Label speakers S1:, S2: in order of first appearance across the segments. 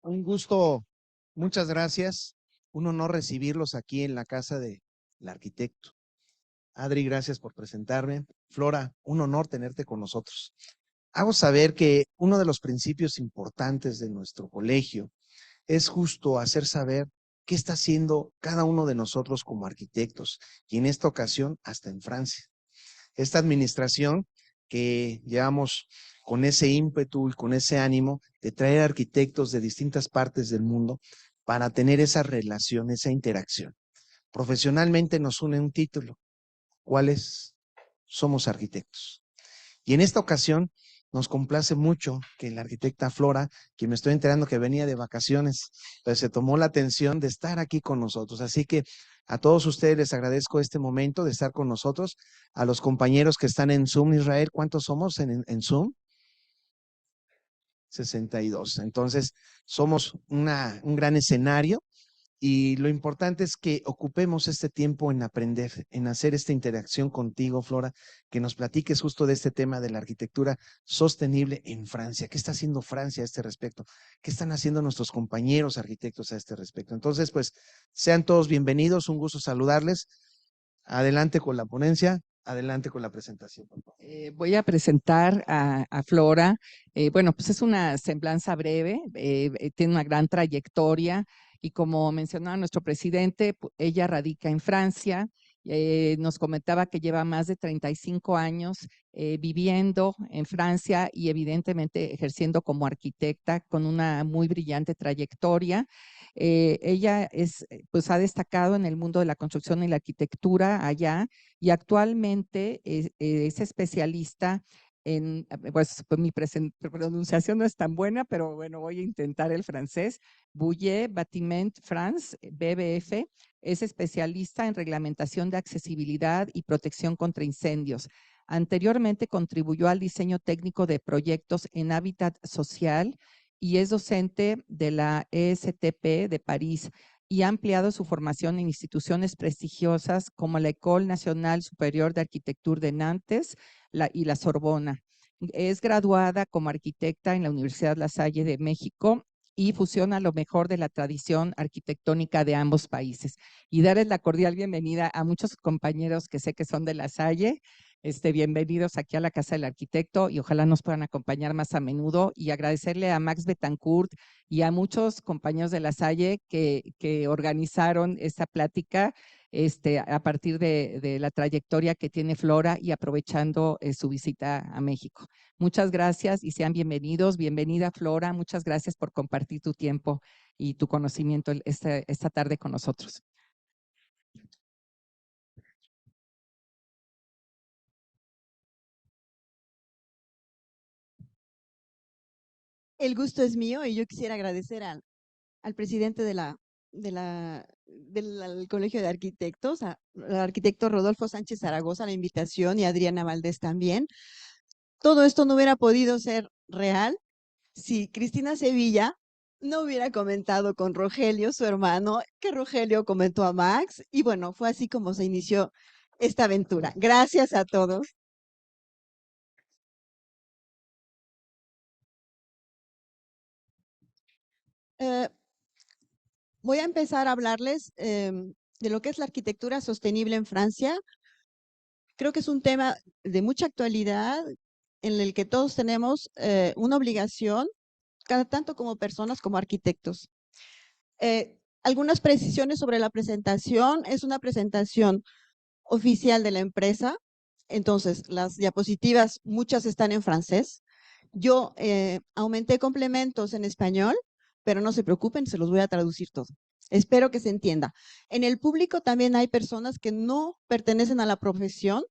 S1: Un gusto, muchas gracias. Un honor recibirlos aquí en la casa del arquitecto. Adri, gracias por presentarme. Flora, un honor tenerte con nosotros. Hago saber que uno de los principios importantes de nuestro colegio es justo hacer saber qué está haciendo cada uno de nosotros como arquitectos, y en esta ocasión hasta en Francia. Esta administración que llevamos con ese ímpetu y con ese ánimo de traer arquitectos de distintas partes del mundo para tener esa relación, esa interacción. Profesionalmente nos une un título: ¿cuáles? Somos arquitectos. Y en esta ocasión nos complace mucho que la arquitecta Flora, que me estoy enterando que venía de vacaciones, pues se tomó la atención de estar aquí con nosotros. Así que a todos ustedes les agradezco este momento de estar con nosotros. A los compañeros que están en Zoom, Israel, ¿cuántos somos en Zoom? 62. Entonces, somos un gran escenario. Y lo importante es que ocupemos este tiempo en aprender, en hacer esta interacción contigo, Flora, que nos platiques justo de este tema de la arquitectura sostenible en Francia. ¿Qué está haciendo Francia a este respecto? ¿Qué están haciendo nuestros compañeros arquitectos a este respecto? Entonces, pues, sean todos bienvenidos, un gusto saludarles. Adelante con la ponencia, adelante con la presentación.
S2: Voy a presentar a Flora. Bueno, pues es una semblanza breve, tiene una gran trayectoria y como mencionaba nuestro presidente, ella radica en Francia. Nos comentaba que lleva más de 35 años viviendo en Francia y evidentemente ejerciendo como arquitecta con una muy brillante trayectoria. Ella pues ha destacado en el mundo de la construcción y la arquitectura allá y actualmente es especialista en, pues mi pronunciación no es tan buena, pero bueno, voy a intentar el francés. Bouillet Bâtiment France, BBF, es especialista en reglamentación de accesibilidad y protección contra incendios. Anteriormente contribuyó al diseño técnico de proyectos en hábitat social y es docente de la ESTP de París y ha ampliado su formación en instituciones prestigiosas como la École Nationale Supérieure d'Architecture de Nantes y la Sorbona. Es graduada como arquitecta en la Universidad La Salle de México y fusiona lo mejor de la tradición arquitectónica de ambos países. Y darles la cordial bienvenida a muchos compañeros que sé que son de La Salle. Bienvenidos aquí a la Casa del Arquitecto y ojalá nos puedan acompañar más a menudo, y agradecerle a Max Betancourt y a muchos compañeros de La Salle que organizaron esta plática a partir de la trayectoria que tiene Flora y aprovechando su visita a México. Muchas gracias y sean bienvenidos. Bienvenida, Flora. Muchas gracias por compartir tu tiempo y tu conocimiento esta tarde con nosotros.
S3: El gusto es mío y yo quisiera agradecer al presidente del Colegio de Arquitectos, al arquitecto Rodolfo Sánchez Zaragoza, la invitación, y a Adriana Valdés también. Todo esto no hubiera podido ser real si Cristina Sevilla no hubiera comentado con Rogelio, su hermano, que Rogelio comentó a Max, y bueno, fue así como se inició esta aventura. Gracias a todos. Voy a empezar a hablarles de lo que es la arquitectura sostenible en Francia. Creo que es un tema de mucha actualidad en el que todos tenemos una obligación, cada tanto como personas como arquitectos. Algunas precisiones sobre la presentación. Es una presentación oficial de la empresa, entonces las diapositivas, muchas están en francés. Yo aumenté complementos en español, pero no se preocupen, se los voy a traducir todo. Espero que se entienda. En el público también hay personas que no pertenecen a la profesión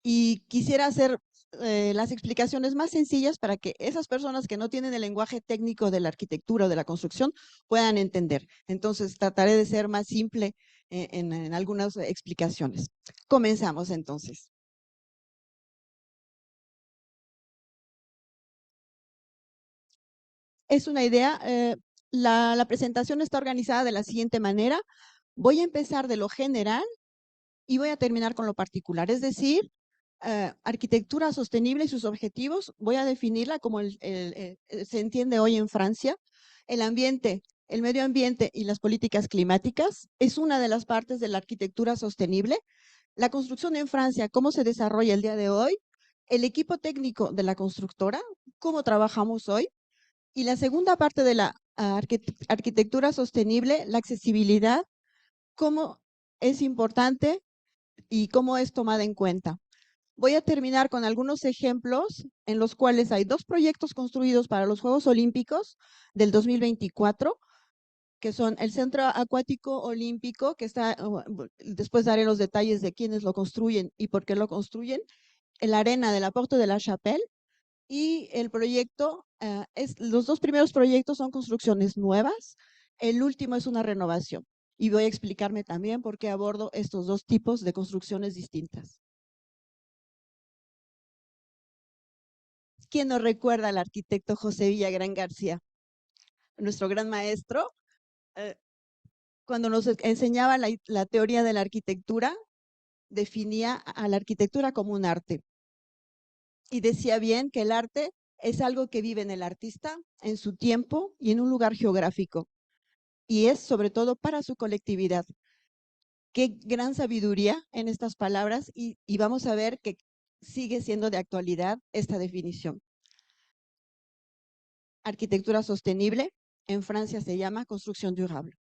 S3: y quisiera hacer las explicaciones más sencillas para que esas personas que no tienen el lenguaje técnico de la arquitectura o de la construcción puedan entender. Entonces, trataré de ser más simple en algunas explicaciones. Comenzamos entonces. Es una idea. La presentación está organizada de la siguiente manera. Voy a empezar de lo general y voy a terminar con lo particular, es decir, arquitectura sostenible y sus objetivos. Voy a definirla como se entiende hoy en Francia El ambiente, el medio ambiente y las políticas climáticas es una de las partes de la arquitectura sostenible. La construcción en Francia, cómo se desarrolla el día de hoy, el equipo técnico de la constructora, cómo trabajamos hoy, y la segunda parte de la arquitectura sostenible, la accesibilidad, cómo es importante y cómo es tomada en cuenta. Voy a terminar con algunos ejemplos en los cuales hay 2 proyectos construidos para los Juegos Olímpicos del 2024, que son el Centro Acuático Olímpico, que está, después daré los detalles de quiénes lo construyen y por qué lo construyen, la arena de la Porte de la Chapelle, y el proyecto, los 2 primeros proyectos son construcciones nuevas, el último es una renovación. Y voy a explicarme también por qué abordo estos 2 tipos de construcciones distintas. ¿Quién nos recuerda al arquitecto José Villagrán García? Nuestro gran maestro, cuando nos enseñaba la teoría de la arquitectura, definía a la arquitectura como un arte. Y decía bien que el arte es algo que vive en el artista, en su tiempo y en un lugar geográfico. Y es sobre todo para su colectividad. Qué gran sabiduría en estas palabras y vamos a ver que sigue siendo de actualidad esta definición. Arquitectura sostenible, en Francia se llama construcción durable.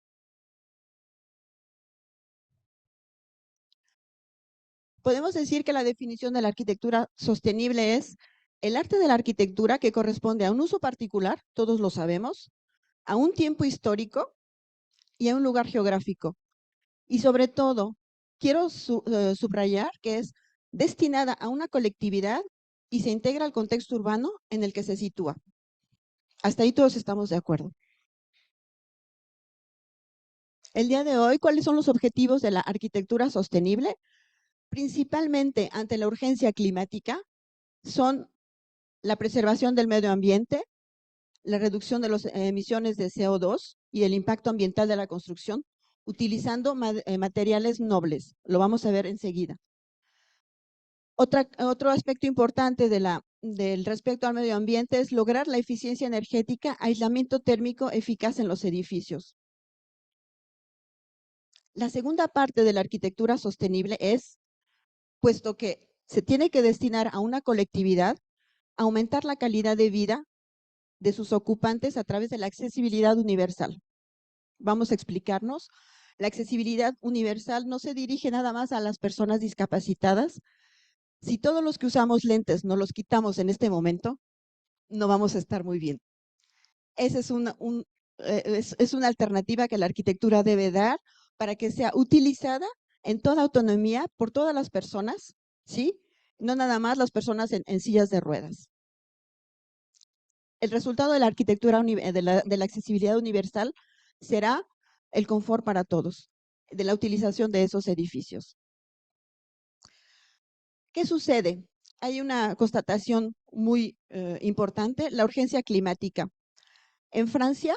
S3: Podemos decir que la definición de la arquitectura sostenible es el arte de la arquitectura que corresponde a un uso particular, todos lo sabemos, a un tiempo histórico y a un lugar geográfico. Y sobre todo, quiero subrayar que es destinada a una colectividad y se integra al contexto urbano en el que se sitúa. Hasta ahí todos estamos de acuerdo. El día de hoy, ¿cuáles son los objetivos de la arquitectura sostenible? Principalmente ante la urgencia climática, son la preservación del medio ambiente, la reducción de las emisiones de CO2 y el impacto ambiental de la construcción, utilizando materiales nobles. Lo vamos a ver enseguida. Otro aspecto importante del respecto al medio ambiente es lograr la eficiencia energética, aislamiento térmico eficaz en los edificios. La segunda parte de la arquitectura sostenible es, puesto que se tiene que destinar a una colectividad, aumentar la calidad de vida de sus ocupantes a través de la accesibilidad universal. Vamos a explicarnos. La accesibilidad universal no se dirige nada más a las personas discapacitadas. Si todos los que usamos lentes no los quitamos en este momento, no vamos a estar muy bien. Esa es una alternativa que la arquitectura debe dar para que sea utilizada en toda autonomía por todas las personas, ¿sí? No nada más las personas en sillas de ruedas. El resultado de la arquitectura de la accesibilidad universal será el confort para todos, de la utilización de esos edificios. ¿Qué sucede? Hay una constatación muy importante, la urgencia climática. En Francia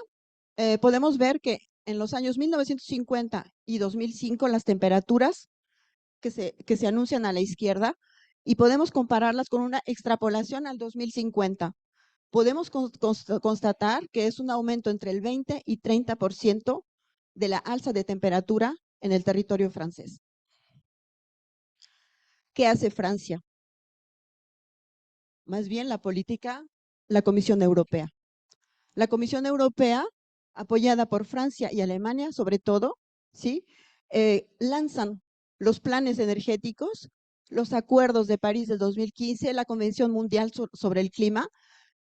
S3: podemos ver que en los años 1950 y 2005 las temperaturas que se anuncian a la izquierda y podemos compararlas con una extrapolación al 2050. Podemos constatar que es un aumento entre el 20 y 30% de la alza de temperatura en el territorio francés. ¿Qué hace Francia? Más bien la política, la Comisión Europea. La Comisión Europea, apoyada por Francia y Alemania, sobre todo, ¿sí? Lanzan los planes energéticos, los acuerdos de París del 2015, la Convención Mundial sobre el Clima,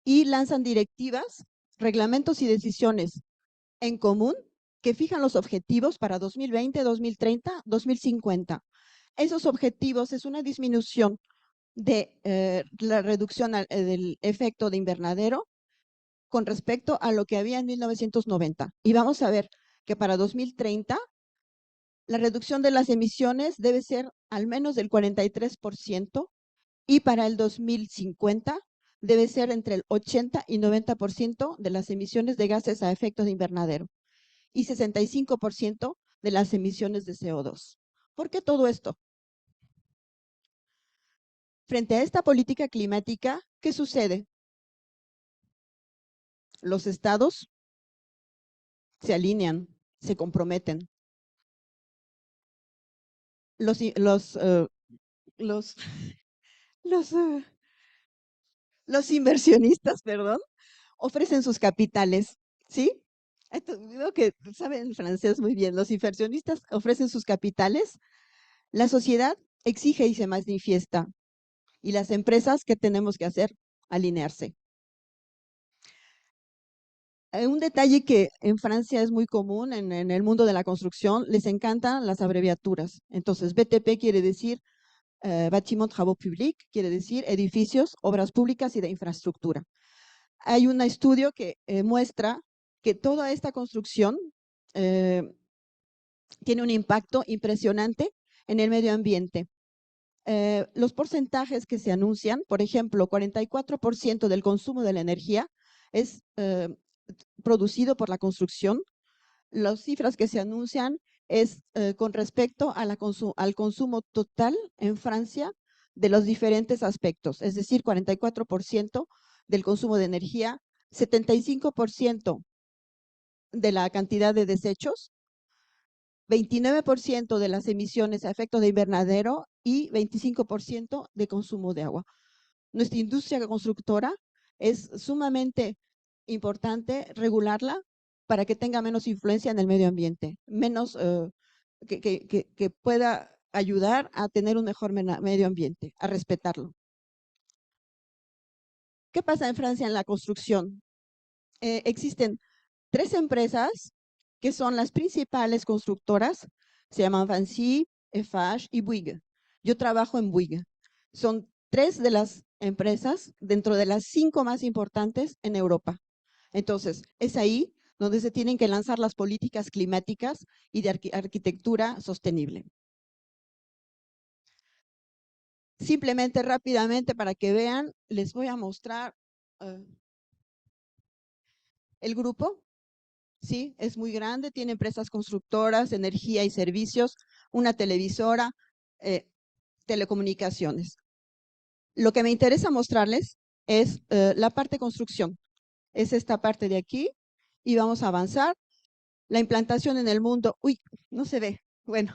S3: y lanzan directivas, reglamentos y decisiones en común que fijan los objetivos para 2020, 2030, 2050. Esos objetivos es una disminución de la reducción del efecto de invernadero con respecto a lo que había en 1990. Y vamos a ver que para 2030 la reducción de las emisiones debe ser al menos del 43% y para el 2050 debe ser entre el 80 y 90% de las emisiones de gases a efecto de invernadero y 65% de las emisiones de CO2. ¿Por qué todo esto? Frente a esta política climática, ¿qué sucede? Los estados se alinean, se comprometen. Los, i- los, los, los, los inversionistas, perdón, ofrecen sus capitales, ¿sí? Veo que saben francés muy bien. Los inversionistas ofrecen sus capitales, la sociedad exige y se manifiesta, y las empresas, ¿qué tenemos que hacer? Alinearse. Un detalle que en Francia es muy común en el mundo de la construcción, les encantan las abreviaturas. Entonces, BTP quiere decir Bâtiment Travaux Publics, quiere decir edificios, obras públicas y de infraestructura. Hay un estudio que muestra que toda esta construcción tiene un impacto impresionante en el medio ambiente. Los porcentajes que se anuncian, por ejemplo, 44% del consumo de la energía es producido por la construcción. Las cifras que se anuncian es con respecto a al consumo total en Francia de los diferentes aspectos, es decir, 44% del consumo de energía, 75% de la cantidad de desechos, 29% de las emisiones a efecto de invernadero y 25% de consumo de agua. Nuestra industria constructora es sumamente importante regularla para que tenga menos influencia en el medio ambiente, menos que pueda ayudar a tener un mejor medio ambiente, a respetarlo. ¿Qué pasa en Francia en la construcción? Existen 3 empresas que son las principales constructoras, se llaman Vinci, Eiffage y Bouygues. Yo trabajo en Bouygues. Son 3 de las empresas dentro de las 5 más importantes en Europa. Entonces, es ahí donde se tienen que lanzar las políticas climáticas y de arquitectura sostenible. Simplemente, rápidamente, para que vean, les voy a mostrar el grupo. Sí, es muy grande, tiene empresas constructoras, energía y servicios, una televisora, telecomunicaciones. Lo que me interesa mostrarles es la parte construcción. Es esta parte de aquí y vamos a avanzar. La implantación en el mundo, uy, no se ve. Bueno,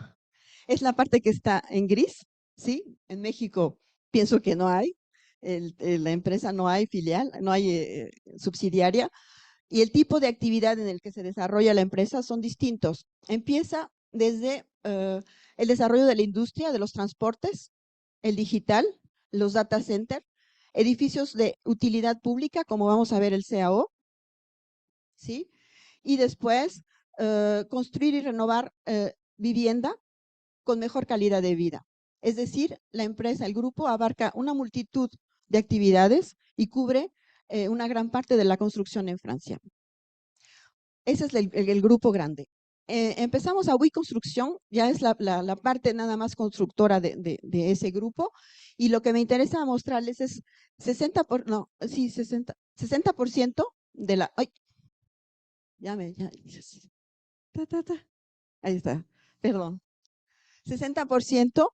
S3: es la parte que está en gris, ¿sí? En México pienso que no hay, la empresa no hay filial, no hay subsidiaria. Y el tipo de actividad en el que se desarrolla la empresa son distintos. Empieza desde el desarrollo de la industria, de los transportes, el digital, los data centers, edificios de utilidad pública, como vamos a ver el CAO, ¿sí? Y después construir y renovar vivienda con mejor calidad de vida. Es decir, la empresa, el grupo abarca una multitud de actividades y cubre una gran parte de la construcción en Francia. Ese es el grupo grande. Empezamos a WIC Construcción, ya es la parte nada más constructora de ese grupo, y lo que me interesa mostrarles es 60% de la, ay, ahí está, perdón. 60%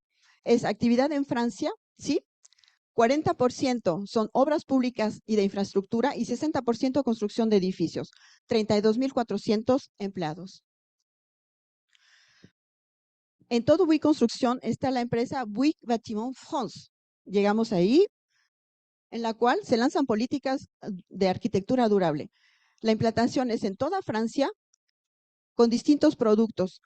S3: es actividad en Francia, ¿sí? 40% son obras públicas y de infraestructura y 60% construcción de edificios, 32.400 empleados. En todo Bouygues Construcción está la empresa Bouygues Bâtiment France. Llegamos ahí, en la cual se lanzan políticas de arquitectura durable. La implantación es en toda Francia con distintos productos,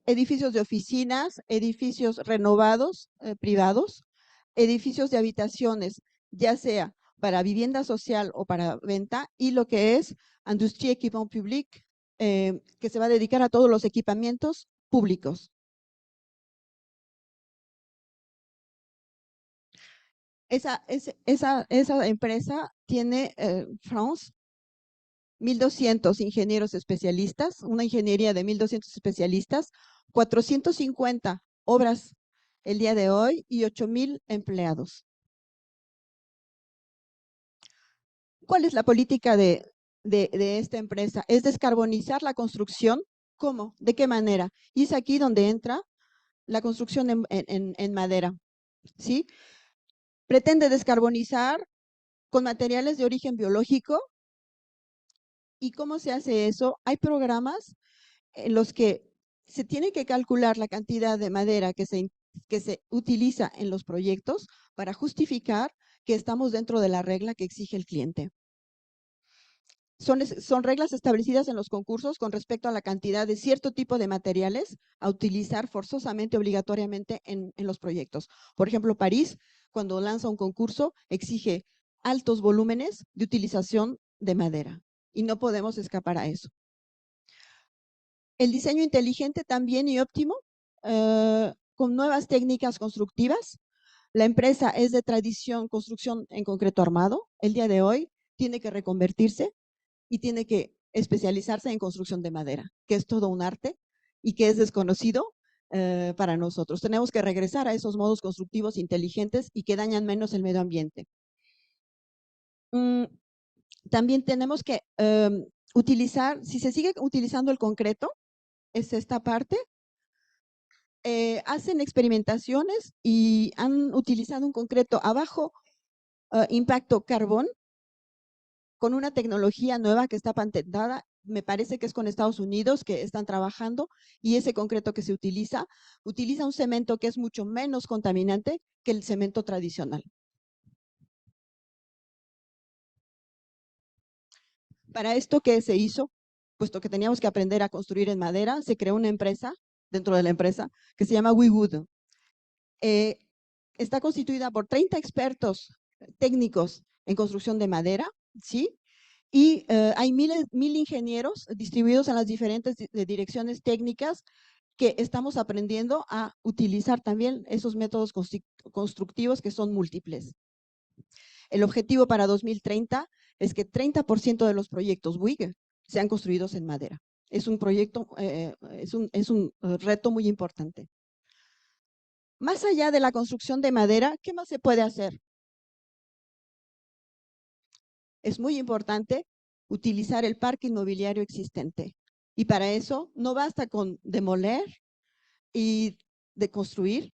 S3: edificios de oficinas, edificios renovados, privados, edificios de habitaciones, ya sea para vivienda social o para venta, y lo que es Industrie Équipement Public, que se va a dedicar a todos los equipamientos públicos. Esa empresa tiene France 1.200 ingenieros especialistas, una ingeniería de 1.200 especialistas, 450 obras el día de hoy y 8.000 empleados. ¿Cuál es la política de esta empresa? Es descarbonizar la construcción. ¿Cómo? ¿De qué manera? Y es aquí donde entra la construcción en madera, ¿sí? Pretende descarbonizar con materiales de origen biológico ¿Y cómo se hace eso? Hay programas en los que se tiene que calcular la cantidad de madera que se utiliza en los proyectos para justificar que estamos dentro de la regla que exige el cliente. Son reglas establecidas en los concursos con respecto a la cantidad de cierto tipo de materiales a utilizar forzosamente, obligatoriamente en los proyectos. Por ejemplo, París, cuando lanza un concurso, exige altos volúmenes de utilización de madera y no podemos escapar a eso. El diseño inteligente también y óptimo, con nuevas técnicas constructivas. La empresa es de tradición construcción en concreto armado. El día de hoy tiene que reconvertirse y tiene que especializarse en construcción de madera, que es todo un arte y que es desconocido para nosotros. Tenemos que regresar a esos modos constructivos inteligentes y que dañan menos el medio ambiente. También tenemos que utilizar, si se sigue utilizando el concreto, es esta parte, hacen experimentaciones y han utilizado un concreto a bajo impacto carbón con una tecnología nueva que está patentada, me parece que es con Estados Unidos que están trabajando, y ese concreto que se utiliza un cemento que es mucho menos contaminante que el cemento tradicional. Para esto, ¿qué se hizo? Puesto que teníamos que aprender a construir en madera, se creó una empresa dentro de la empresa que se llama WeWood. Está constituida por 30 expertos técnicos en construcción de madera, ¿sí? Y hay mil ingenieros distribuidos en las diferentes direcciones técnicas que estamos aprendiendo a utilizar también esos métodos constructivos que son múltiples. El objetivo para 2030 es que 30% de los proyectos WIG sean construidos en madera. Es un proyecto, es un reto muy importante. Más allá de la construcción de madera, ¿qué más se puede hacer? Es muy importante utilizar el parque inmobiliario existente. Y para eso no basta con demoler y deconstruir.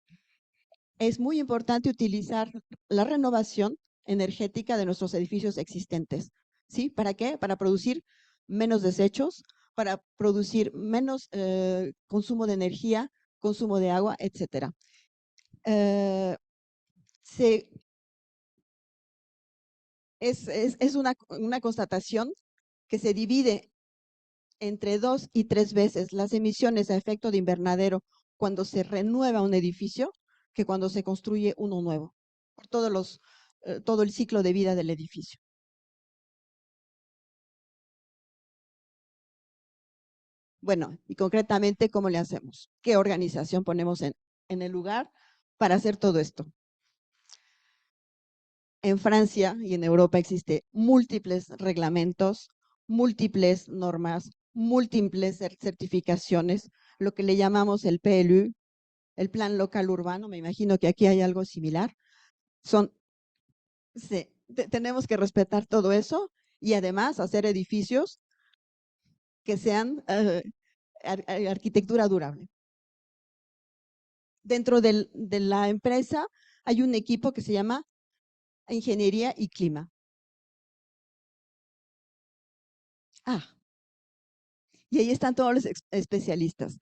S3: Es muy importante utilizar la renovación energética de nuestros edificios existentes. ¿Sí? ¿Para qué? Para producir menos desechos, para producir menos consumo de energía, consumo de agua, etcétera. Es una constatación que se divide entre 2 y 3 veces las emisiones a efecto de invernadero cuando se renueva un edificio que cuando se construye uno nuevo, por todo el ciclo de vida del edificio. Bueno, y concretamente, ¿cómo le hacemos? ¿Qué organización ponemos en el lugar para hacer todo esto? En Francia y en Europa existen múltiples reglamentos, múltiples normas, múltiples certificaciones, lo que le llamamos el PLU, el Plan Local Urbano. Me imagino que aquí hay algo similar. Tenemos que respetar todo eso y además hacer edificios que sean arquitectura durable. Dentro de la empresa hay un equipo que se llama Ingeniería y Clima. Y ahí están todos los especialistas.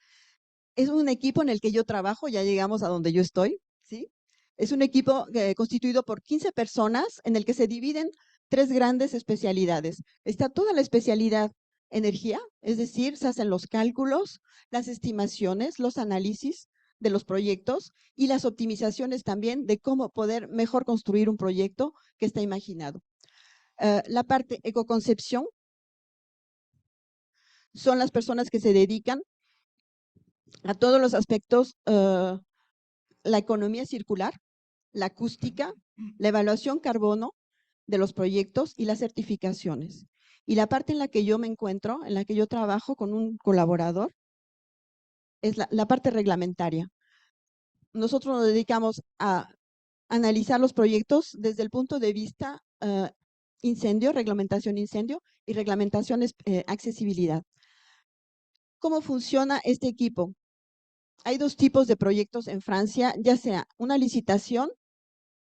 S3: Es un equipo en el que yo trabajo, ya llegamos a donde yo estoy, ¿sí? Es un equipo constituido por 15 personas en el que se dividen 3 grandes especialidades. Está toda la especialidad energía, es decir, se hacen los cálculos, las estimaciones, los análisis de los proyectos y las optimizaciones también de cómo poder mejor construir un proyecto que está imaginado. La parte ecoconcepción son las personas que se dedican a todos los aspectos, la economía circular, la acústica, la evaluación carbono de los proyectos y las certificaciones. Y la parte en la que yo me encuentro, en la que yo trabajo con un colaborador, es la parte reglamentaria. Nosotros nos dedicamos a analizar los proyectos desde el punto de vista incendio, reglamentación incendio y reglamentación accesibilidad. ¿Cómo funciona este equipo? Hay 2 tipos de proyectos en Francia, ya sea una licitación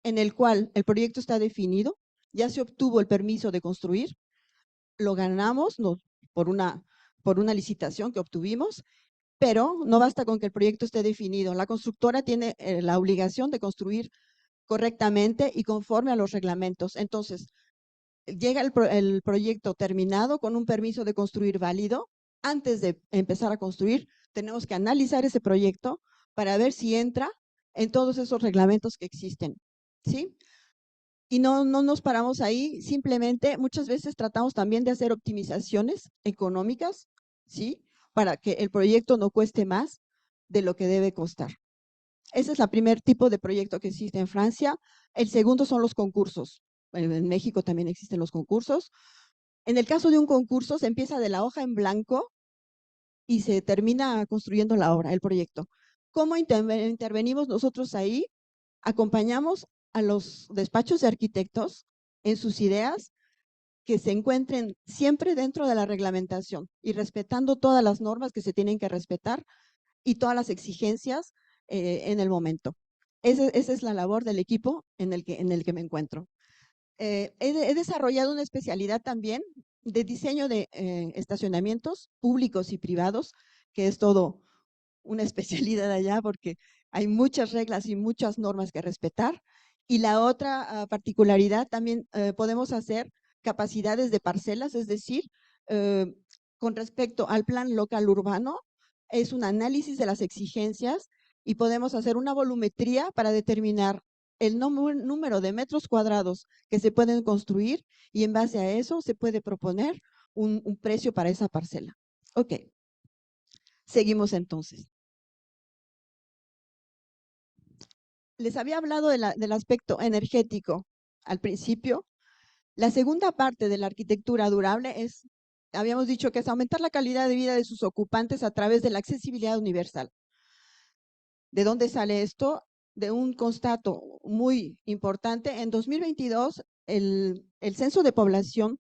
S3: en el cual el proyecto está definido, ya se obtuvo el permiso de construir, lo ganamos por una licitación que obtuvimos, pero no basta con que el proyecto esté definido. La constructora tiene la obligación de construir correctamente y conforme a los reglamentos. Entonces, llega el proyecto terminado con un permiso de construir válido. Antes de empezar a construir, tenemos que analizar ese proyecto para ver si entra en todos esos reglamentos que existen, ¿sí? Y no nos paramos ahí, simplemente muchas veces tratamos también de hacer optimizaciones económicas, ¿sí? Para que el proyecto no cueste más de lo que debe costar. Ese es el primer tipo de proyecto que existe en Francia. El segundo son los concursos. En México también existen los concursos. En el caso de un concurso, se empieza de la hoja en blanco y se termina construyendo la obra, el proyecto. ¿Cómo intervenimos nosotros ahí? Acompañamos a los despachos de arquitectos en sus ideas que se encuentren siempre dentro de la reglamentación y respetando todas las normas que se tienen que respetar y todas las exigencias en el momento. Esa es la labor del equipo en el que me encuentro. He desarrollado una especialidad también de diseño de estacionamientos públicos y privados, que es todo una especialidad allá porque hay muchas reglas y muchas normas que respetar. Y la otra particularidad también podemos hacer capacidades de parcelas, es decir, con respecto al plan local urbano, es un análisis de las exigencias y podemos hacer una volumetría para determinar el número de metros cuadrados que se pueden construir y en base a eso se puede proponer un precio para esa parcela. Ok, seguimos entonces. Les había hablado del aspecto energético al principio. La segunda parte de la arquitectura durable habíamos dicho que es aumentar la calidad de vida de sus ocupantes a través de la accesibilidad universal. ¿De dónde sale esto? De un constato muy importante. En 2022, el censo de población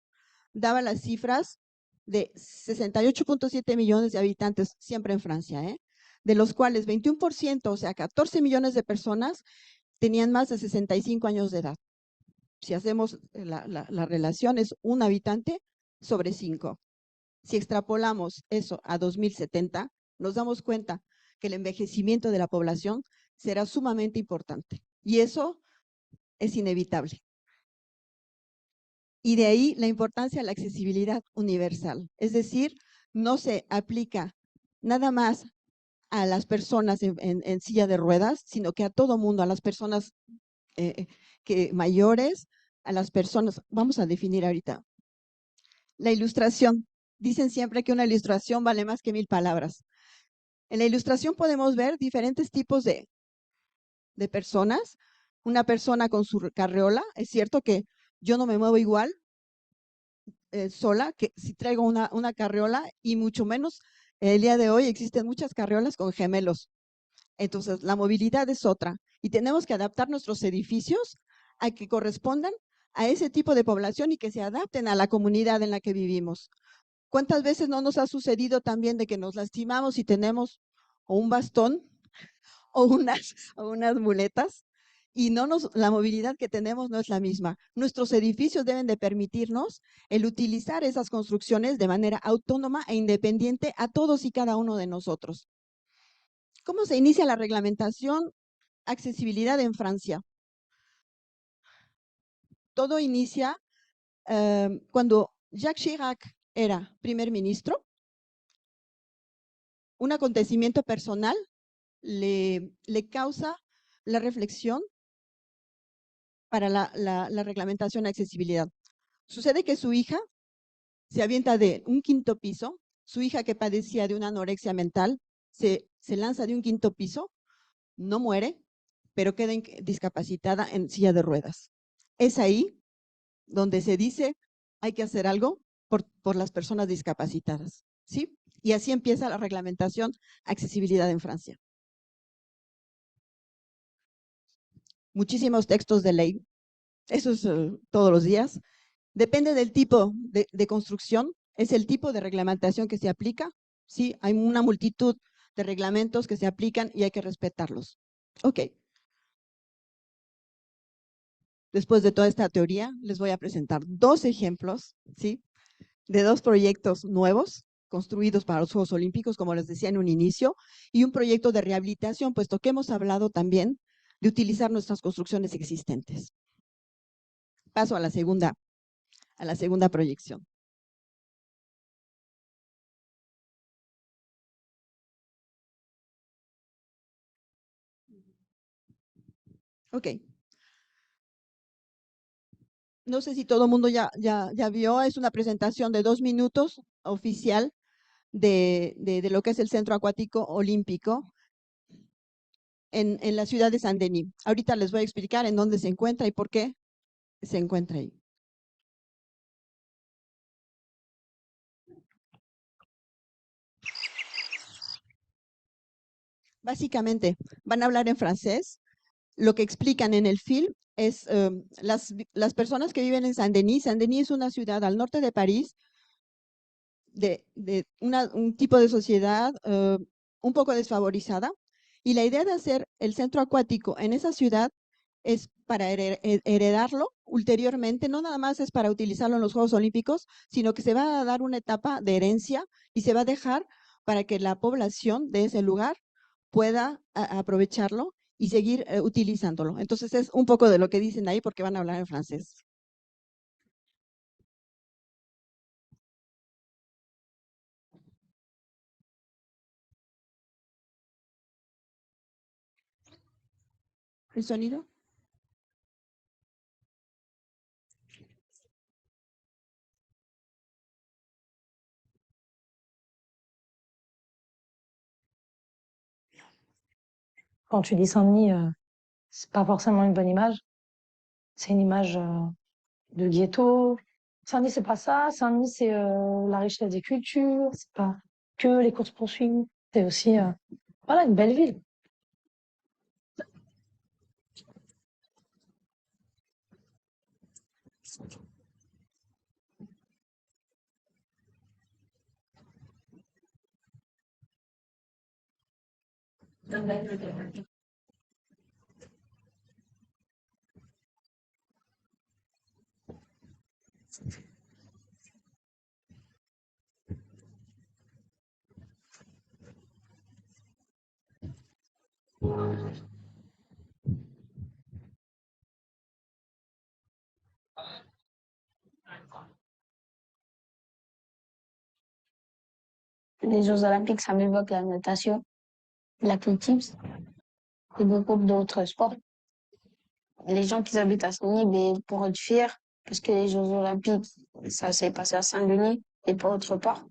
S3: daba las cifras de 68.7 millones de habitantes, siempre en Francia, de los cuales 21%, o sea, 14 millones de personas, tenían más de 65 años de edad. Si hacemos la relación, es un habitante sobre 5. Si extrapolamos eso a 2070, nos damos cuenta que el envejecimiento de la población será sumamente importante. Y eso es inevitable. Y de ahí la importancia de la accesibilidad universal. Es decir, no se aplica nada más a las personas en silla de ruedas, sino que a todo mundo, a las personas mayores, a las personas, vamos a definir ahorita. La ilustración. Dicen siempre que una ilustración vale más que 1000 palabras. En la ilustración podemos ver diferentes tipos de personas. Una persona con su carriola. Es cierto que yo no me muevo igual sola que si traigo una carriola y mucho menos el día de hoy existen muchas carriolas con gemelos. Entonces, la movilidad es otra y tenemos que adaptar nuestros edificios a que correspondan a ese tipo de población y que se adapten a la comunidad en la que vivimos. ¿Cuántas veces no nos ha sucedido también de que nos lastimamos y tenemos o un bastón o unas muletas y la movilidad que tenemos no es la misma? Nuestros edificios deben de permitirnos el utilizar esas construcciones de manera autónoma e independiente a todos y cada uno de nosotros. ¿Cómo se inicia la reglamentación accesibilidad en Francia? Todo inicia cuando Jacques Chirac era primer ministro. Un acontecimiento personal le causa la reflexión para la reglamentación de accesibilidad. Sucede que su hija se avienta de un 5º piso, su hija que padecía de una anorexia mental se lanza de un 5º piso, no muere, pero queda discapacitada en silla de ruedas. Es ahí donde se dice hay que hacer algo por las personas discapacitadas, ¿sí? Y así empieza la reglamentación accesibilidad en Francia. Muchísimos textos de ley, eso es todos los días. Depende del tipo de construcción, es el tipo de reglamentación que se aplica, ¿sí? Hay una multitud de reglamentos que se aplican y hay que respetarlos. Ok. Después de toda esta teoría, les voy a presentar 2 ejemplos, ¿sí? de 2 proyectos nuevos construidos para los Juegos Olímpicos, como les decía en un inicio, y un proyecto de rehabilitación, puesto que hemos hablado también de utilizar nuestras construcciones existentes. Paso a la segunda proyección. Ok. No sé si todo el mundo ya vio, es una presentación de 2 minutos oficial de lo que es el Centro Acuático Olímpico en la ciudad de Saint-Denis. Ahorita les voy a explicar en dónde se encuentra y por qué se encuentra ahí. Básicamente, van a hablar en francés. Lo que explican en el film es las personas que viven en Saint-Denis. Saint-Denis es una ciudad al norte de París, de un tipo de sociedad un poco desfavorizada. Y la idea de hacer el centro acuático en esa ciudad es para heredarlo ulteriormente, no nada más es para utilizarlo en los Juegos Olímpicos, sino que se va a dar una etapa de herencia y se va a dejar para que la población de ese lugar pueda aprovecharlo y seguir utilizándolo. Entonces es un poco de lo que dicen ahí porque van a hablar en francés. ¿El sonido?
S4: Quand tu dis Saint-Denis, c'est pas forcément une bonne image. C'est une image de ghetto. Saint-Denis, c'est pas ça. Saint-Denis, c'est la richesse des cultures. C'est pas que les courses-poursuites. C'est aussi, voilà, une belle ville.
S5: Les Jeux Olympiques, ça m'évoque la natation, l'athlétisme et beaucoup d'autres sports. Les gens qui habitent à Saint-Denis, ben, pourront être fiers parce que les Jeux Olympiques, ça s'est passé à Saint-Denis et pas autre part.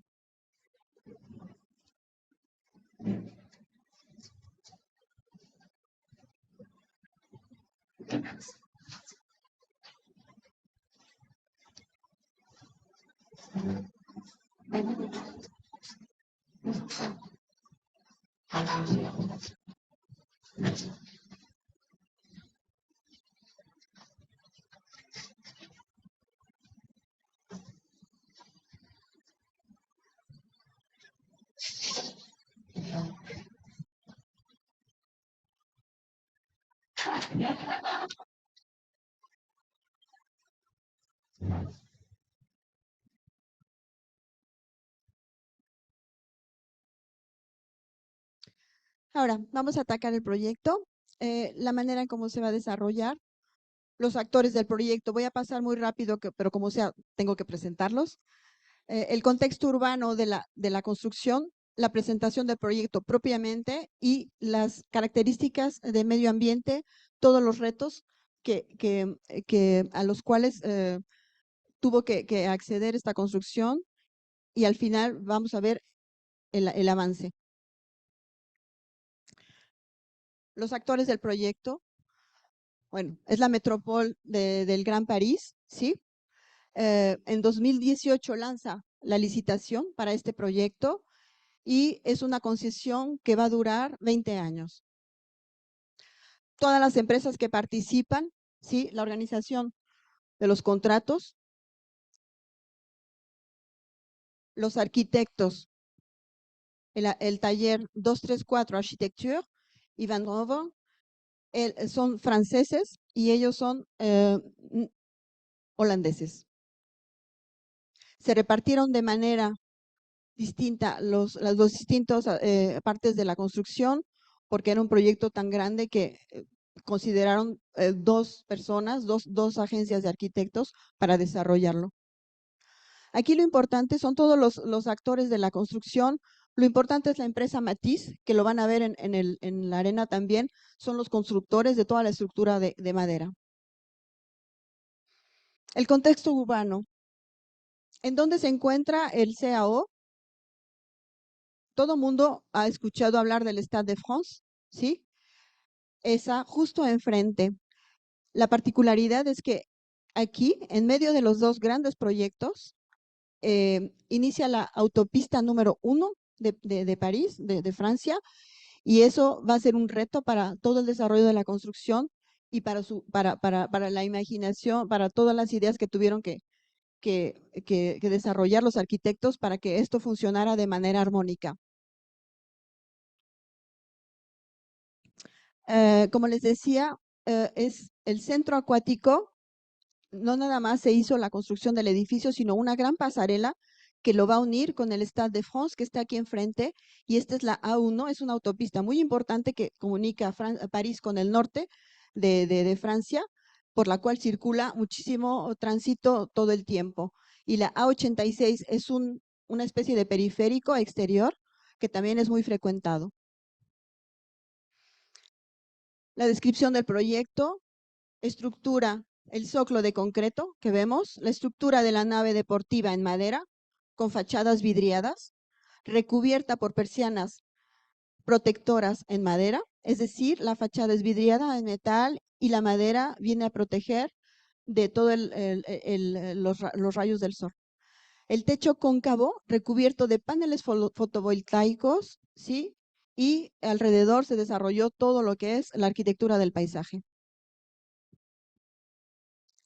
S3: Ahora, vamos a atacar el proyecto, la manera en cómo se va a desarrollar, los actores del proyecto. Voy a pasar muy rápido, pero como sea, tengo que presentarlos. El contexto urbano de la construcción, la presentación del proyecto propiamente y las características de medio ambiente, todos los retos a los cuales tuvo que acceder esta construcción y al final vamos a ver el avance. Los actores del proyecto, bueno, es la metrópole del Gran París, ¿sí? En 2018 lanza la licitación para este proyecto y es una concesión que va a durar 20 años. Todas las empresas que participan, ¿sí? La organización de los contratos, los arquitectos, el taller 234 Architecture y Van Rover, son franceses y ellos son holandeses. se repartieron de manera distinta las dos distintas partes de la construcción, porque era un proyecto tan grande que consideraron dos personas, dos agencias de arquitectos para desarrollarlo. Aquí lo importante son todos los actores de la construcción. Lo importante es la empresa Matiz, que lo van a ver en la arena también, son los constructores de toda la estructura de madera. El contexto urbano. ¿En dónde se encuentra el CAO? Todo mundo ha escuchado hablar del Stade de France, ¿sí? Esa justo enfrente. La particularidad es que aquí, en medio de los dos grandes proyectos, inicia la autopista número 1 de París, de Francia, y eso va a ser un reto para todo el desarrollo de la construcción y para la imaginación, para todas las ideas que tuvieron que desarrollar los arquitectos para que esto funcionara de manera armónica. Como les decía, es el centro acuático. No nada más se hizo la construcción del edificio, sino una gran pasarela que lo va a unir con el Stade de France, que está aquí enfrente, y esta es la A1, es una autopista muy importante que comunica a París con el norte de Francia, por la cual circula muchísimo tránsito todo el tiempo. Y la A86 es una especie de periférico exterior que también es muy frecuentado. La descripción del proyecto, estructura, el zoclo de concreto que vemos, la estructura de la nave deportiva en madera, con fachadas vidriadas, recubierta por persianas protectoras en madera, es decir, la fachada es vidriada en metal y la madera viene a proteger de todos los rayos del sol. El techo cóncavo recubierto de paneles fotovoltaicos, ¿sí? Y alrededor se desarrolló todo lo que es la arquitectura del paisaje.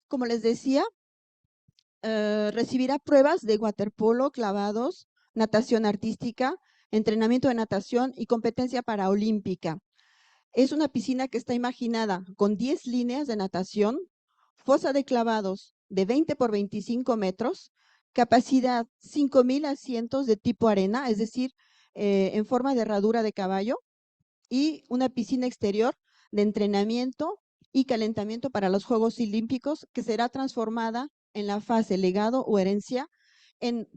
S3: Como les decía, recibirá pruebas de waterpolo, clavados, natación artística, entrenamiento de natación y competencia paraolímpica. Es una piscina que está imaginada con 10 líneas de natación, fosa de clavados de 20 por 25 metros, capacidad 5,000 asientos de tipo arena, es decir, en forma de herradura de caballo, y una piscina exterior de entrenamiento y calentamiento para los Juegos Olímpicos, que será transformada en la fase legado o herencia en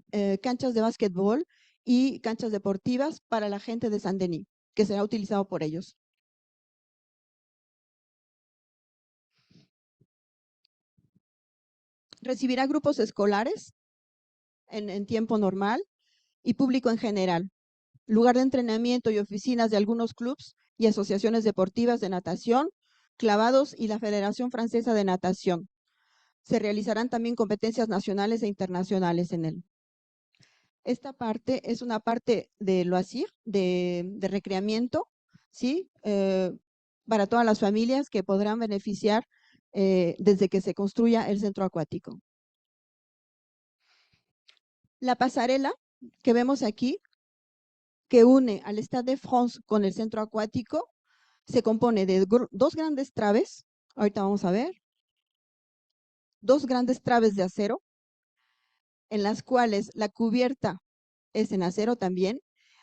S3: canchas de básquetbol y canchas deportivas para la gente de Saint-Denis, que será utilizado por ellos. Recibirá grupos escolares en tiempo normal y público en general. Lugar de entrenamiento y oficinas de algunos clubes y asociaciones deportivas de natación, clavados y la Federación Francesa de Natación. Se realizarán también competencias nacionales e internacionales en él. Esta parte es una parte de loisir, de recreamiento, ¿sí? Para todas las familias que podrán beneficiar desde que se construya el centro acuático. La pasarela que vemos aquí, que une al Stade de France con el centro acuático, se compone de dos grandes traves, ahorita vamos a ver, dos grandes traves de acero, en las cuales la cubierta es en acero también,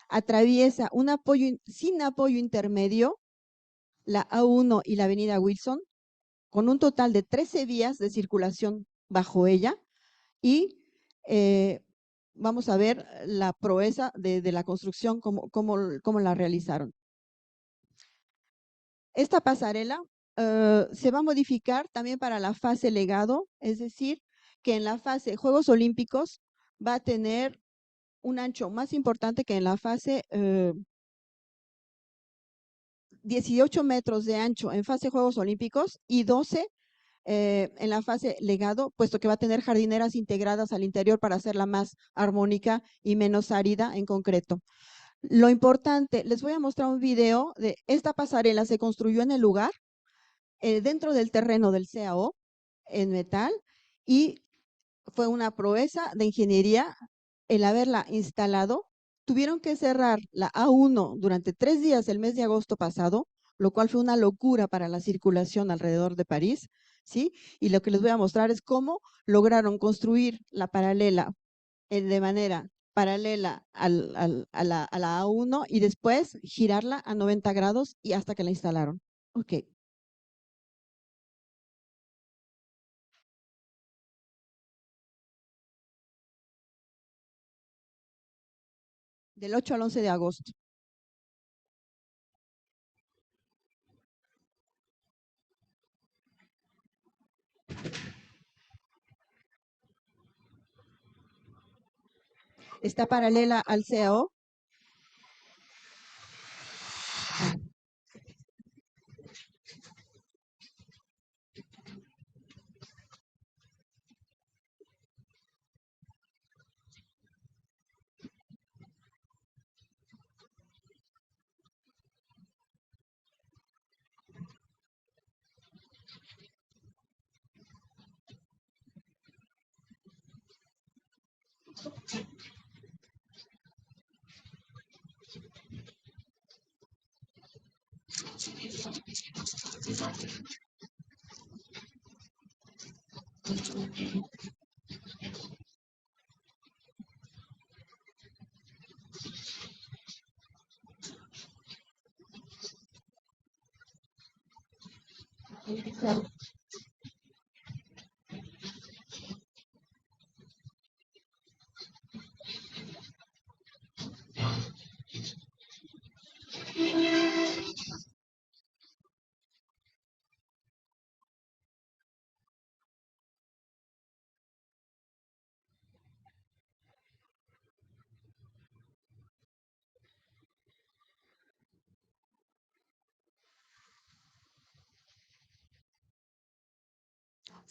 S3: atraviesa un apoyo sin apoyo intermedio, la A1 y la avenida Wilson, con un total de 13 vías de circulación bajo ella, y vamos a ver la proeza de la construcción, cómo la realizaron. Esta pasarela se va a modificar también para la fase legado, es decir, que en la fase Juegos Olímpicos va a tener un ancho más importante que en la fase 18 metros de ancho en fase Juegos Olímpicos y 12 en la fase legado, puesto que va a tener jardineras integradas al interior para hacerla más armónica y menos árida en concreto. Lo importante, les voy a mostrar un video de esta pasarela. Se construyó en el lugar, dentro del terreno del CAO, en metal, y fue una proeza de ingeniería el haberla instalado. Tuvieron que cerrar la A1 durante 3 días el mes de agosto pasado, lo cual fue una locura para la circulación alrededor de París, ¿sí? Y lo que les voy a mostrar es cómo lograron construir la paralela de manera paralela a la A1 y después girarla a 90 grados y hasta que la instalaron. Ok. Del 8 al 11 de agosto. Está paralela al CAO.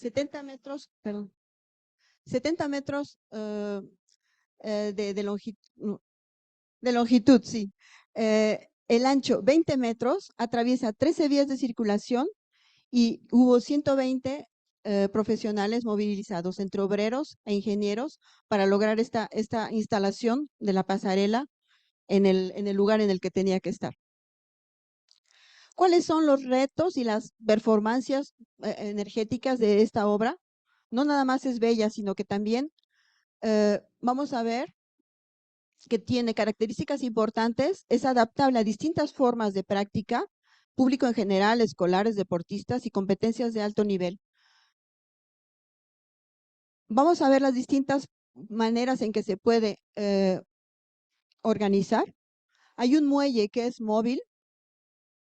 S3: ...70 metros, perdón, 70 metros de longitud, sí. El ancho, 20 metros, atraviesa 13 vías de circulación y hubo 120 profesionales movilizados entre obreros e ingenieros para lograr esta instalación de la pasarela en el lugar en el que tenía que estar. ¿Cuáles son los retos y las performancias energéticas de esta obra? No nada más es bella, sino que también vamos a ver que tiene características importantes, es adaptable a distintas formas de práctica, público en general, escolares, deportistas y competencias de alto nivel. Vamos a ver las distintas maneras en que se puede organizar. Hay un muelle que es móvil,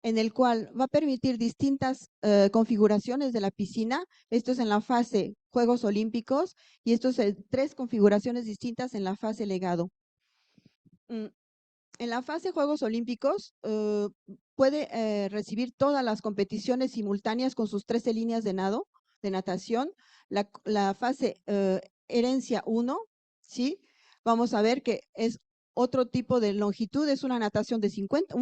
S3: en el cual va a permitir distintas configuraciones de la piscina. Esto es en la fase Juegos Olímpicos y esto es 3 configuraciones distintas en la fase legado. En la fase Juegos Olímpicos puede recibir todas las competiciones simultáneas con sus 13 líneas de natación. La fase Herencia 1, ¿sí? Vamos a ver que es otro tipo de longitud, es una natación de 50,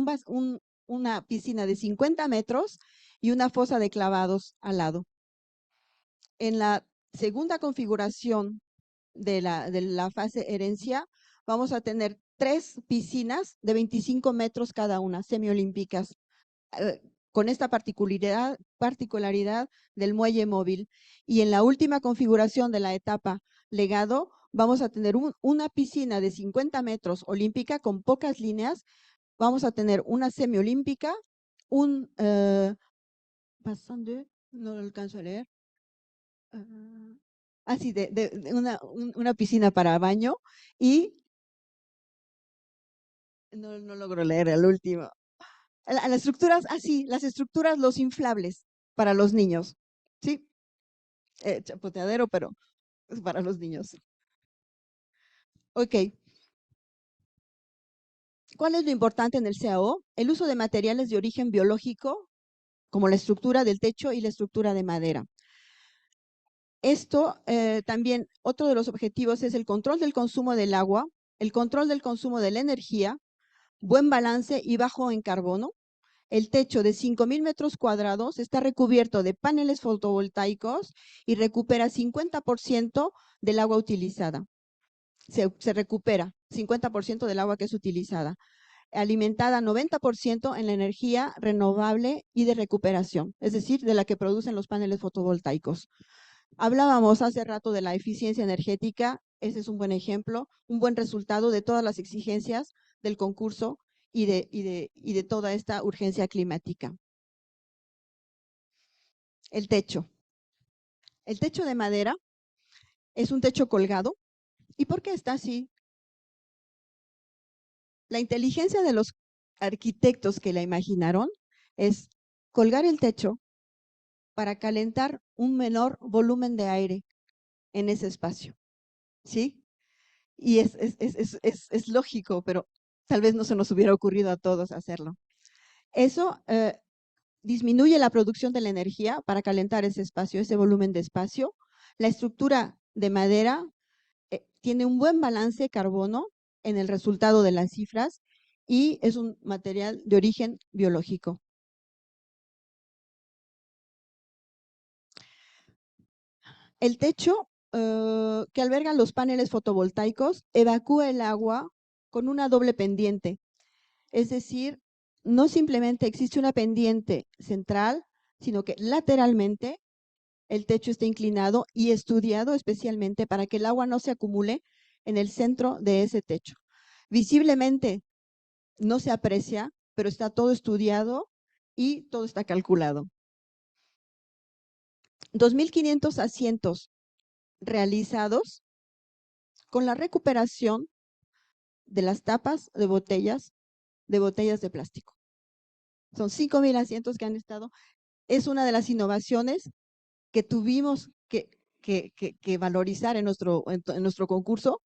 S3: una piscina de 50 metros y una fosa de clavados al lado. En la segunda configuración de la fase Herencia, vamos a tener 3 piscinas de 25 metros cada una, semiolímpicas, con esta particularidad del muelle móvil. Y en la última configuración de la etapa legado, vamos a tener una piscina de 50 metros olímpica con pocas líneas. Vamos a tener una semiolímpica, no lo alcanzo a leer. Así, una piscina para baño y no logro leer el último. Las estructuras, las estructuras, los inflables para los niños, ¿sí? Chapoteadero, pero es para los niños. Ok. ¿Cuál es lo importante en el CAO? El uso de materiales de origen biológico, como la estructura del techo y la estructura de madera. Esto también, otro de los objetivos es el control del consumo del agua, el control del consumo de la energía, buen balance y bajo en carbono. El techo de 5,000 metros cuadrados está recubierto de paneles fotovoltaicos y recupera 50% del agua utilizada. Se recupera 50% del agua que es utilizada, alimentada 90% en la energía renovable y de recuperación, es decir, de la que producen los paneles fotovoltaicos. Hablábamos hace rato de la eficiencia energética. ese es un buen ejemplo, un buen resultado de todas las exigencias del concurso y de toda esta urgencia climática. El techo. El techo de madera es un techo colgado. ¿Y por qué está así? La inteligencia de los arquitectos que la imaginaron es colgar el techo para calentar un menor volumen de aire en ese espacio, ¿sí? Y es lógico, pero tal vez no se nos hubiera ocurrido a todos hacerlo. Eso disminuye la producción de la energía para calentar ese espacio, ese volumen de espacio. La estructura de madera tiene un buen balance carbono en el resultado de las cifras y es un material de origen biológico. El techo que alberga los paneles fotovoltaicos evacúa el agua con una doble pendiente. Es decir, no simplemente existe una pendiente central, sino que lateralmente el techo está inclinado y estudiado especialmente para que el agua no se acumule en el centro de ese techo. Visiblemente no se aprecia, pero está todo estudiado y todo está calculado. 2.500 asientos realizados con la recuperación de las tapas de botellas de plástico. Son 5.000 asientos que han estado. Es una de las innovaciones que tuvimos que valorizar en nuestro concurso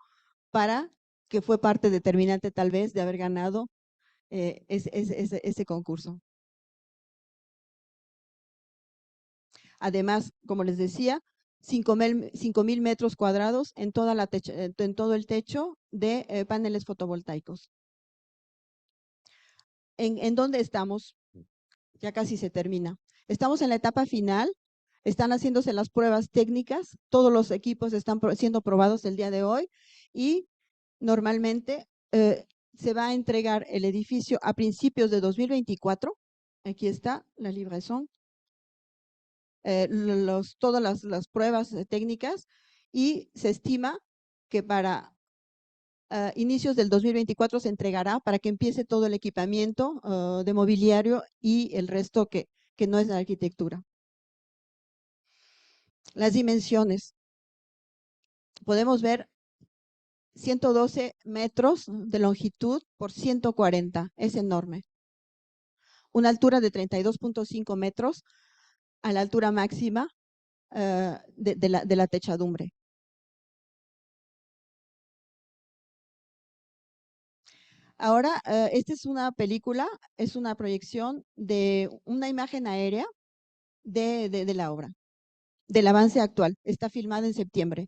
S3: para que fue parte determinante tal vez de haber ganado ese concurso. Además, como les decía, 5.000 metros cuadrados en todo el techo de paneles fotovoltaicos. ¿En dónde estamos? Ya casi se termina. Estamos en la etapa final, están haciéndose las pruebas técnicas, todos los equipos están siendo probados el día de hoy y normalmente se va a entregar el edificio a principios de 2024. Aquí está la libración. Todas las pruebas técnicas y se estima que para inicios del 2024 se entregará para que empiece todo el equipamiento de mobiliario y el resto que no es de arquitectura. Las dimensiones. Podemos ver 112 metros de longitud por 140, es enorme. Una altura de 32.5 metros a la altura máxima de la techadumbre. Ahora, esta es una película, es una proyección de una imagen aérea de la obra, del avance actual. Está filmada en septiembre.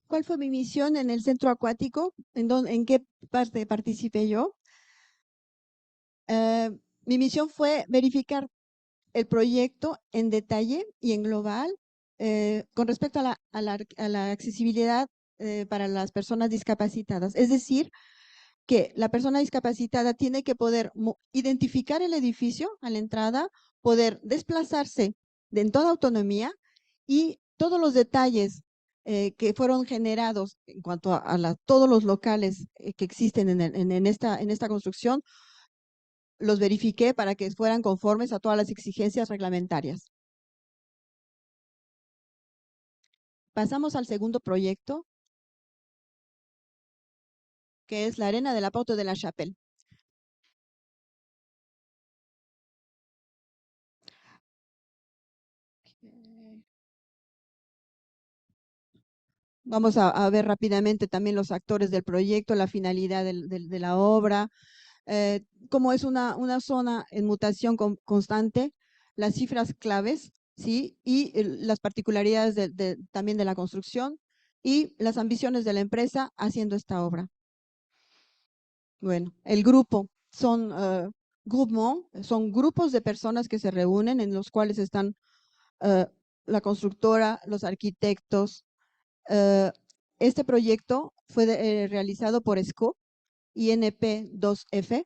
S3: ¿Cuál fue mi misión en el centro acuático? ¿En qué parte participé yo? Mi misión fue verificar el proyecto en detalle y en global con respecto a la accesibilidad para las personas discapacitadas. Es decir, que la persona discapacitada tiene que poder identificar el edificio a la entrada, poder desplazarse en toda autonomía y todos los detalles que fueron generados en cuanto a todos los locales que existen en esta construcción, los verifiqué para que fueran conformes a todas las exigencias reglamentarias. Pasamos al segundo proyecto, que es la arena de la Porte de la Chapelle. Vamos a ver rápidamente también los actores del proyecto, la finalidad de la obra, como es una zona en mutación constante, las cifras claves, ¿sí? Y las particularidades también de la construcción y las ambiciones de la empresa haciendo esta obra. Bueno, el grupo son son grupos de personas que se reúnen en los cuales están la constructora, los arquitectos. Este proyecto fue realizado por SCO y NP2F.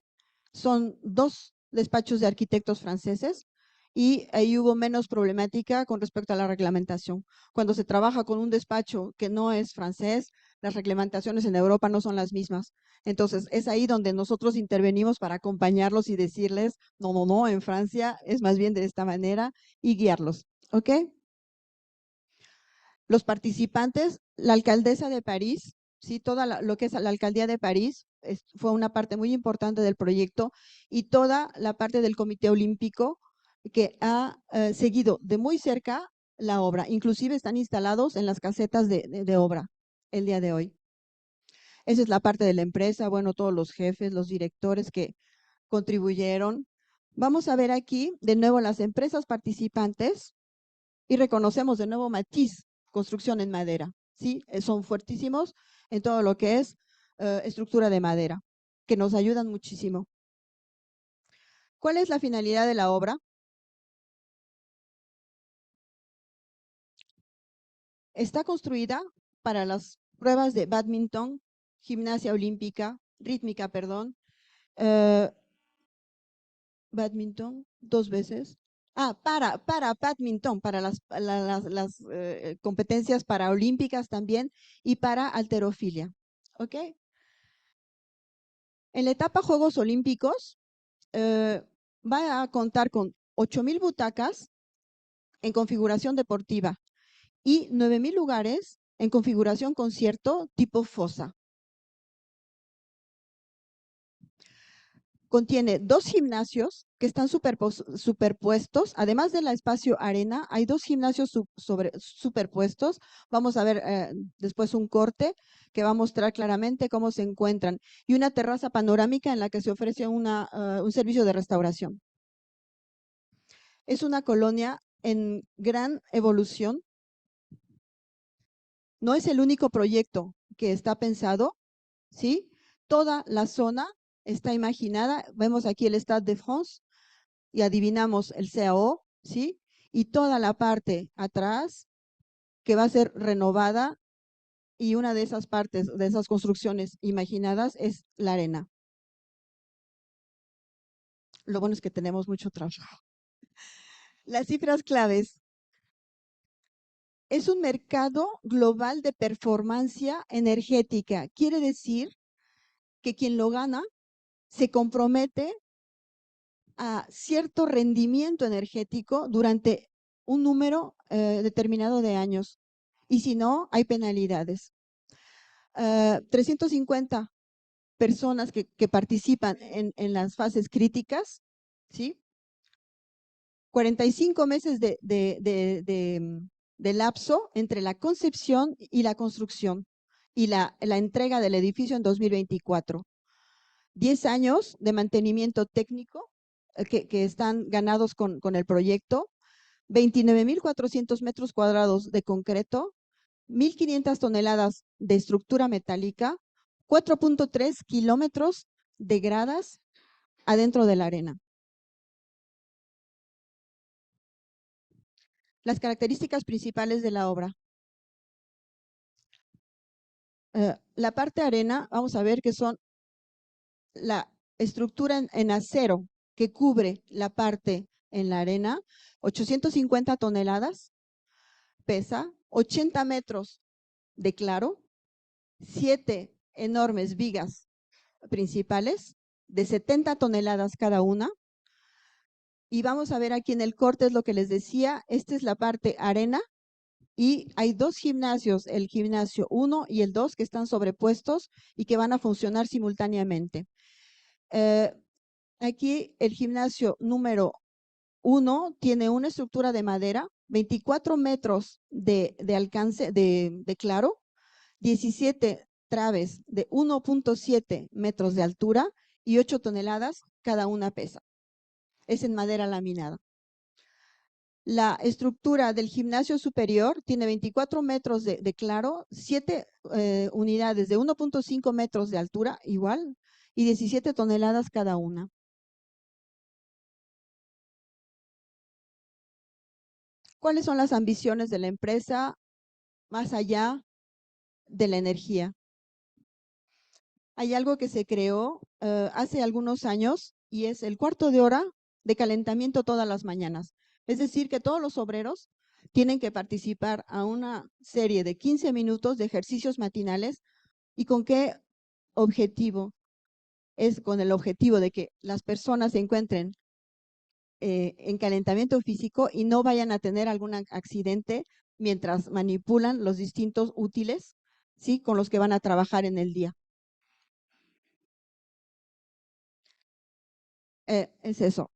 S3: Son dos despachos de arquitectos franceses y ahí hubo menos problemática con respecto a la reglamentación. Cuando se trabaja con un despacho que no es francés, las reglamentaciones en Europa no son las mismas. Entonces, es ahí donde nosotros intervenimos para acompañarlos y decirles, no, en Francia es más bien de esta manera y guiarlos, ¿ok? Los participantes, la alcaldesa de París, sí, lo que es la alcaldía de París fue una parte muy importante del proyecto y toda la parte del Comité Olímpico que ha seguido de muy cerca la obra. Inclusive están instalados en las casetas de obra el día de hoy. Esa es la parte de la empresa, bueno, todos los jefes, los directores que contribuyeron. Vamos a ver aquí de nuevo las empresas participantes y reconocemos de nuevo Matisse, construcción en madera. ¿Sí? Son fuertísimos en todo lo que es estructura de madera, que nos ayudan muchísimo. ¿Cuál es la finalidad de la obra? Está construida para las pruebas de badminton, gimnasia olímpica, rítmica, perdón, badminton, 2 veces. Para badminton, para las competencias paraolímpicas también y para halterofilia. ¿Ok? En la etapa Juegos Olímpicos va a contar con 8,000 butacas en configuración deportiva y 9,000 lugares en configuración concierto tipo fosa. Contiene 2 gimnasios que están superpuestos. Además del espacio arena, hay 2 gimnasios superpuestos. Vamos a ver después un corte que va a mostrar claramente cómo se encuentran. Y una terraza panorámica en la que se ofrece un servicio de restauración. Es una colonia en gran evolución. No es el único proyecto que está pensado, ¿sí? Toda la zona está imaginada. Vemos aquí el Stade de France y adivinamos el CAO, ¿sí? Y toda la parte atrás que va a ser renovada y una de esas partes, de esas construcciones imaginadas es la arena. Lo bueno es que tenemos mucho trabajo. Las cifras claves. Es un mercado global de performance energética. Quiere decir que quien lo gana se compromete a cierto rendimiento energético durante un número determinado de años. Y si no, hay penalidades. 350 personas que participan en las fases críticas, ¿sí? 45 meses de de lapso entre la concepción y la construcción y la entrega del edificio en 2024. 10 años de mantenimiento técnico que están ganados con el proyecto, 29,400 metros cuadrados de concreto, 1,500 toneladas de estructura metálica, 4.3 kilómetros de gradas adentro de la arena. Las características principales de la obra. La parte arena, vamos a ver que son la estructura en acero que cubre la parte en la arena, 850 toneladas, pesa 80 metros de claro, 7 enormes vigas principales de 70 toneladas cada una. Y vamos a ver aquí en el corte, es lo que les decía, esta es la parte arena y hay 2 gimnasios, el gimnasio 1 y el 2 que están sobrepuestos y que van a funcionar simultáneamente. Aquí el gimnasio número 1 tiene una estructura de madera, 24 metros de alcance de claro, 17 traves de 1.7 metros de altura y 8 toneladas cada una pesa. Es en madera laminada. La estructura del gimnasio superior tiene 24 metros de claro, 7 unidades de 1.5 metros de altura, igual, y 17 toneladas cada una. ¿Cuáles son las ambiciones de la empresa más allá de la energía? Hay algo que se creó hace algunos años y es el cuarto de hora de calentamiento todas las mañanas. Es decir, que todos los obreros tienen que participar a una serie de 15 minutos de ejercicios matinales. ¿Y con qué objetivo? Es con el objetivo de que las personas se encuentren en calentamiento físico y no vayan a tener algún accidente mientras manipulan los distintos útiles, ¿sí?, con los que van a trabajar en el día. Es eso.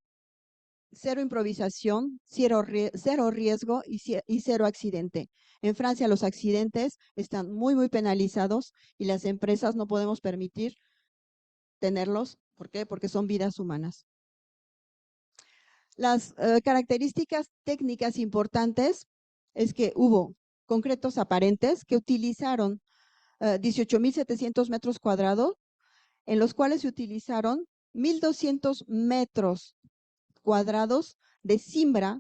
S3: Cero improvisación, cero riesgo y cero accidente. En Francia los accidentes están muy penalizados y las empresas no podemos permitir tenerlos. ¿Por qué? Porque son vidas humanas. Las características técnicas importantes es que hubo concretos aparentes que utilizaron 18,700 metros cuadrados, en los cuales se utilizaron 1,200 metros cuadrados de cimbra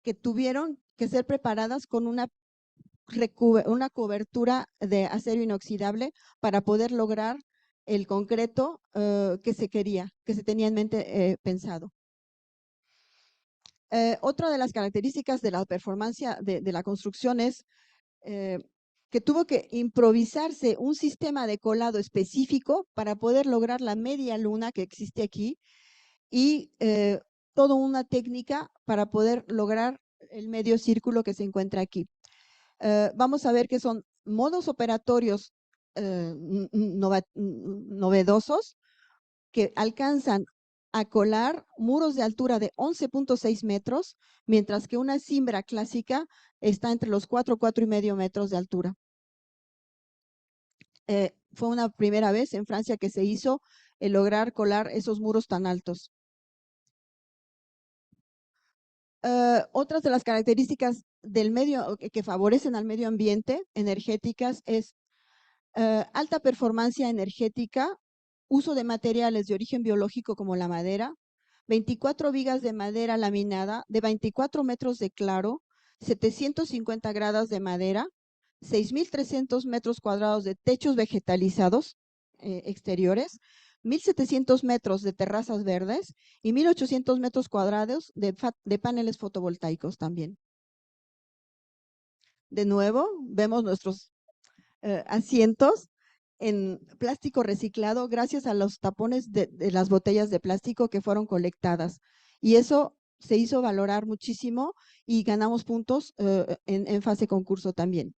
S3: que tuvieron que ser preparadas con una cobertura de acero inoxidable para poder lograr el concreto que se quería, que se tenía en mente pensado. Otra de las características de la performance de la construcción es que tuvo que improvisarse un sistema de colado específico para poder lograr la media luna que existe aquí y toda una técnica para poder lograr el medio círculo que se encuentra aquí. Vamos a ver que son modos operatorios novedosos que alcanzan a colar muros de altura de 11.6 metros, mientras que una cimbra clásica está entre los 4,5 metros de altura. Fue una primera vez en Francia que se hizo el lograr colar esos muros tan altos. Otras de las características del medio que favorecen al medio ambiente energéticas es alta performance energética, uso de materiales de origen biológico como la madera, 24 vigas de madera laminada de 24 metros de claro, 750 gradas de madera, 6,300 metros cuadrados de techos vegetalizados exteriores, 1,700 metros de terrazas verdes y 1,800 metros cuadrados de paneles fotovoltaicos también. De nuevo, vemos nuestros asientos en plástico reciclado gracias a los tapones de las botellas de plástico que fueron colectadas. Y eso se hizo valorar muchísimo y ganamos puntos en fase concurso también.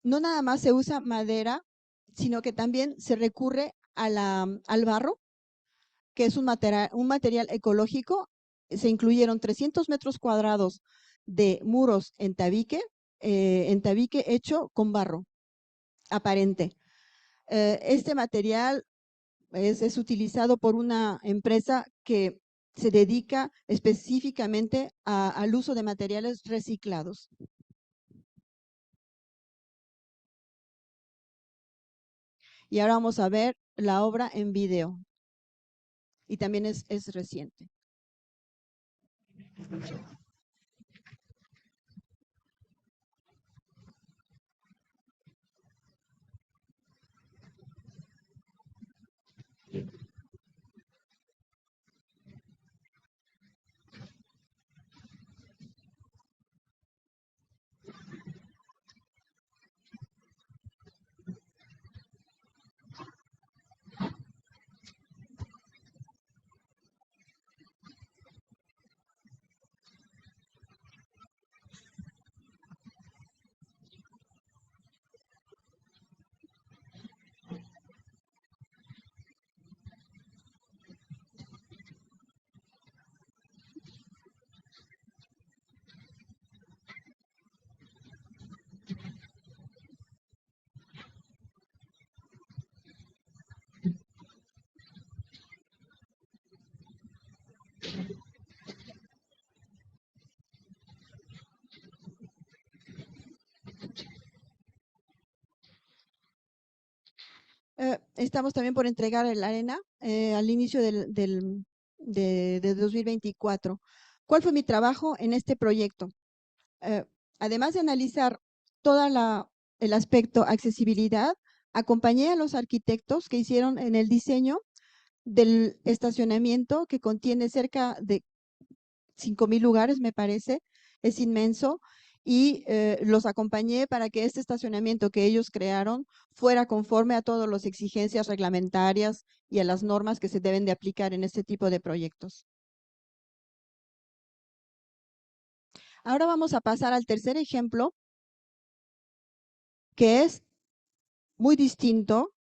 S3: No nada más se usa madera, sino que también se recurre al barro, que es un material ecológico se incluyeron 300 metros cuadrados de muros en tabique hecho con barro aparente. Este material es utilizado por una empresa que se dedica específicamente al uso de materiales reciclados. Y ahora vamos a ver la obra en video. Y también es reciente. Estamos también por entregar el arena al inicio de 2024. ¿Cuál fue mi trabajo en este proyecto? Además de analizar todo el aspecto accesibilidad, acompañé a los arquitectos que hicieron en el diseño del estacionamiento que contiene cerca de 5,000 lugares, me parece, es inmenso, y los acompañé para que este estacionamiento que ellos crearon fuera conforme a todas las exigencias reglamentarias y a las normas que se deben de aplicar en este tipo de proyectos. Ahora vamos a pasar al tercer ejemplo, que es muy distinto.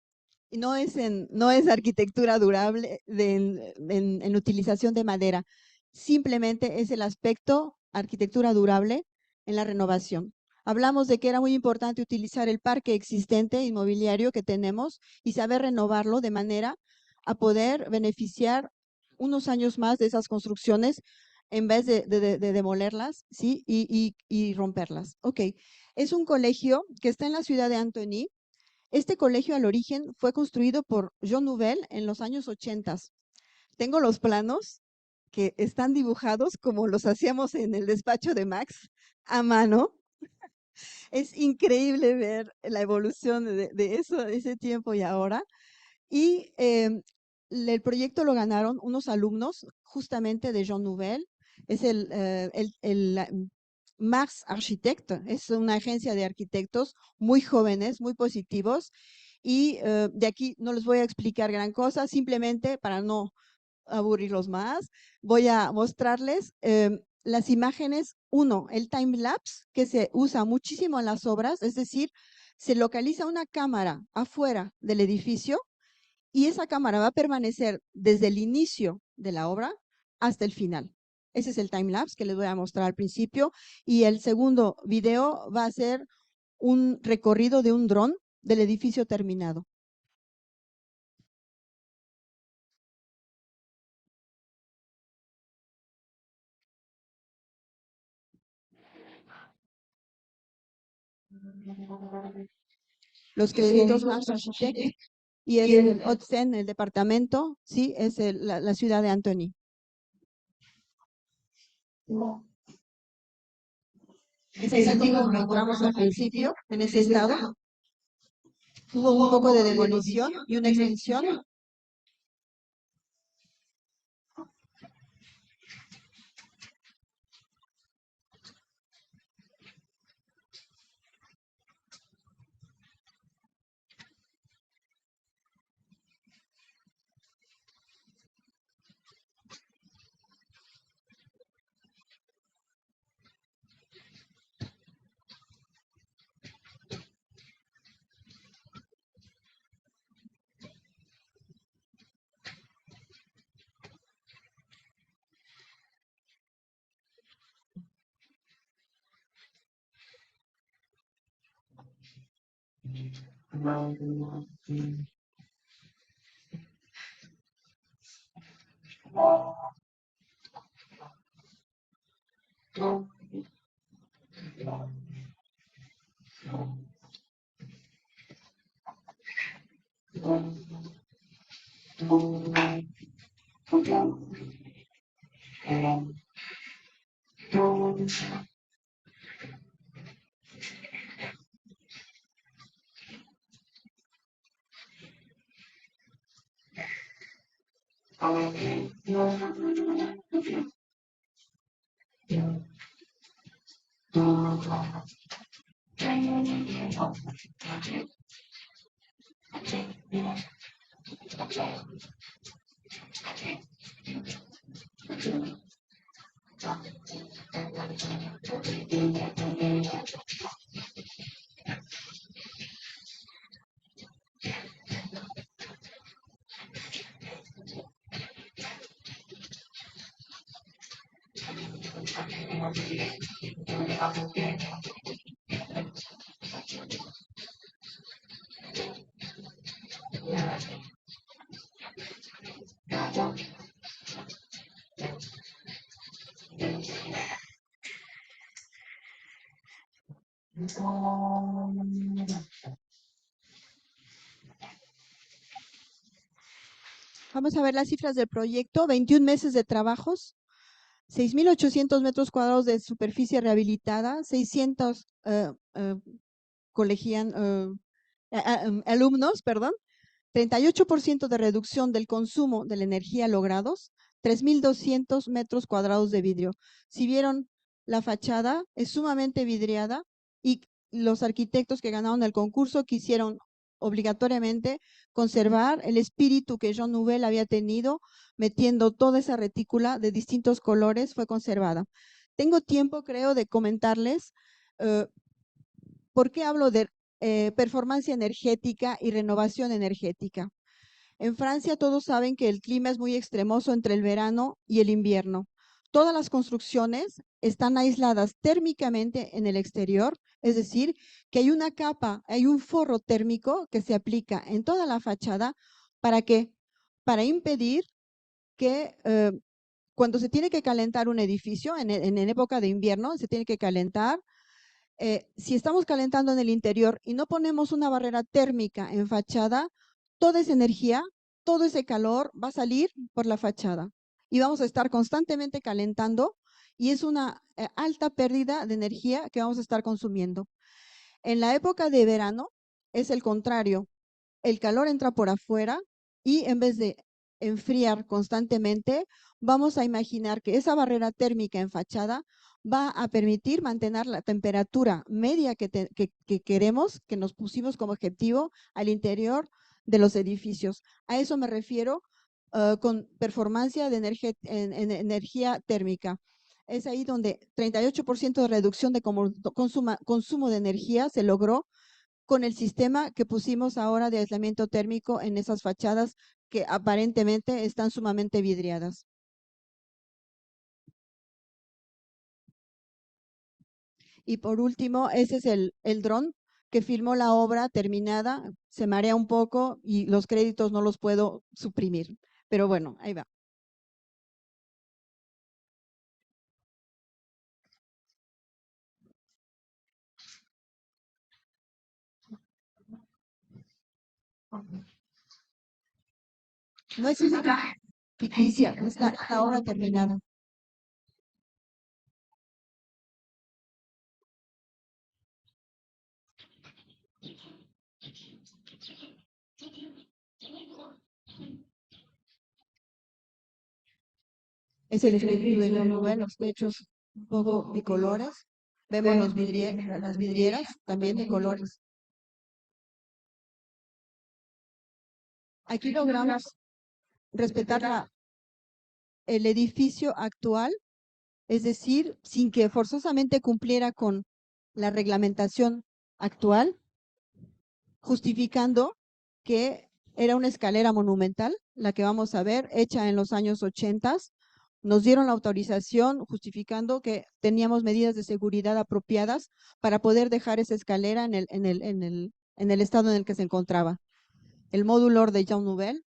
S3: No es arquitectura durable en utilización de madera, simplemente es el aspecto arquitectura durable en la renovación. Hablamos de que era muy importante utilizar el parque existente inmobiliario que tenemos y saber renovarlo de manera a poder beneficiar unos años más de esas construcciones en vez de demolerlas, ¿sí? Y romperlas. Ok, es un colegio que está en la ciudad de Antony. Este colegio al origen fue construido por Jean Nouvel en los años 80. Tengo los planos que están dibujados como los hacíamos en el despacho de Max a mano. Es increíble ver la evolución de eso, de ese tiempo y ahora. Y el proyecto lo ganaron unos alumnos justamente de Jean Nouvel. Es Mars Architect, es una agencia de arquitectos muy jóvenes, muy positivos. Y de aquí no les voy a explicar gran cosa, simplemente para no aburrirlos más, voy a mostrarles las imágenes. Uno, el time lapse, que se usa muchísimo en las obras, es decir, se localiza una cámara afuera del edificio y esa cámara va a permanecer desde el inicio de la obra hasta el final. Ese es el time lapse que les voy a mostrar al principio. Y el segundo video va a ser un recorrido de un dron del edificio terminado. Los créditos Max Architect y es el Otsen, el departamento, sí, es la ciudad de Antony. Ese es el que encontramos al principio, en ese estado. Hubo un poco de demolición y una extensión. Vamos a ver las cifras del proyecto, 21 meses de trabajos, 6,800 metros cuadrados de superficie rehabilitada, 600 alumnos, perdón, 38% de reducción del consumo de la energía logrados, 3,200 metros cuadrados de vidrio. Si vieron la fachada, es sumamente vidriada y los arquitectos que ganaron el concurso quisieron obligatoriamente conservar el espíritu que Jean Nouvel había tenido, metiendo toda esa retícula de distintos colores, fue conservada. Tengo tiempo, creo, de comentarles por qué hablo de performance energética y renovación energética. En Francia todos saben que el clima es muy extremoso entre el verano y el invierno. Todas las construcciones están aisladas térmicamente en el exterior, es decir, que hay una capa, hay un forro térmico que se aplica en toda la fachada. ¿Para qué? Para impedir que cuando se tiene que calentar un edificio, en época de invierno, se tiene que calentar. Si estamos calentando en el interior y no ponemos una barrera térmica en fachada, toda esa energía, todo ese calor va a salir por la fachada y vamos a estar constantemente calentando y es una alta pérdida de energía que vamos a estar consumiendo. En la época de verano es el contrario, el calor entra por afuera y en vez de enfriar constantemente, vamos a imaginar que esa barrera térmica en fachada va a permitir mantener la temperatura media que queremos, que nos pusimos como objetivo al interior de los edificios. A eso me refiero con performance de energía térmica. Es ahí donde 38% de reducción de consumo de energía se logró con el sistema que pusimos ahora de aislamiento térmico en esas fachadas que aparentemente están sumamente vidriadas. Y por último, ese es el dron que filmó la obra terminada. Se marea un poco y los créditos no los puedo suprimir. Pero bueno, ahí va. No es una ficticia, es la obra terminada. Es el espíritu de Jean Nouvel, los techos un poco bicolores. Vemos las vidrieras también de colores. Aquí logramos respetar el edificio actual, es decir, sin que forzosamente cumpliera con la reglamentación actual, justificando que era una escalera monumental, la que vamos a ver, hecha en los años 80. Nos dieron la autorización justificando que teníamos medidas de seguridad apropiadas para poder dejar esa escalera en el estado en el que se encontraba. El módulo de Jean Nouvel,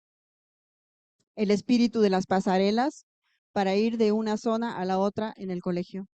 S3: el espíritu de las pasarelas para ir de una zona a la otra en el colegio.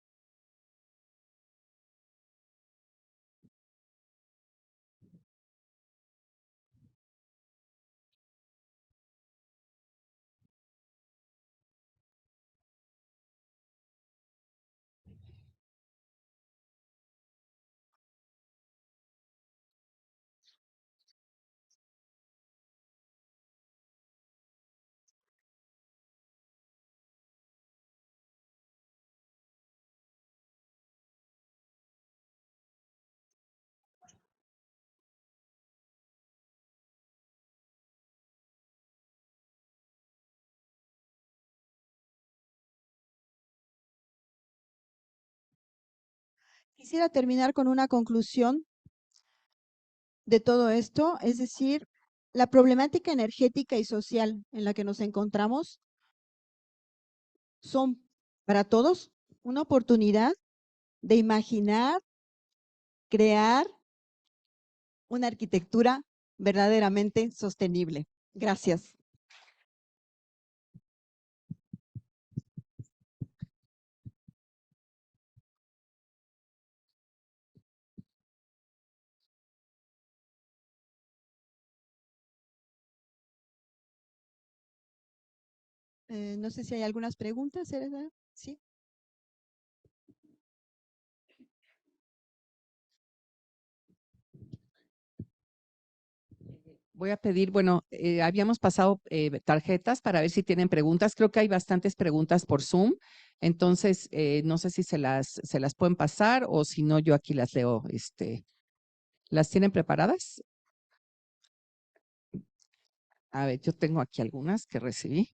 S3: Quisiera terminar con una conclusión de todo esto, es decir, la problemática energética y social en la que nos encontramos son para todos una oportunidad de imaginar, crear una arquitectura verdaderamente sostenible. Gracias. No sé si hay algunas preguntas, Serena. Sí.
S2: Voy a pedir, bueno, habíamos pasado tarjetas para ver si tienen preguntas. Creo que hay bastantes preguntas por Zoom. Entonces, no sé si se las pueden pasar o si no, yo aquí las leo. ¿Las tienen preparadas? A ver, yo tengo aquí algunas que recibí.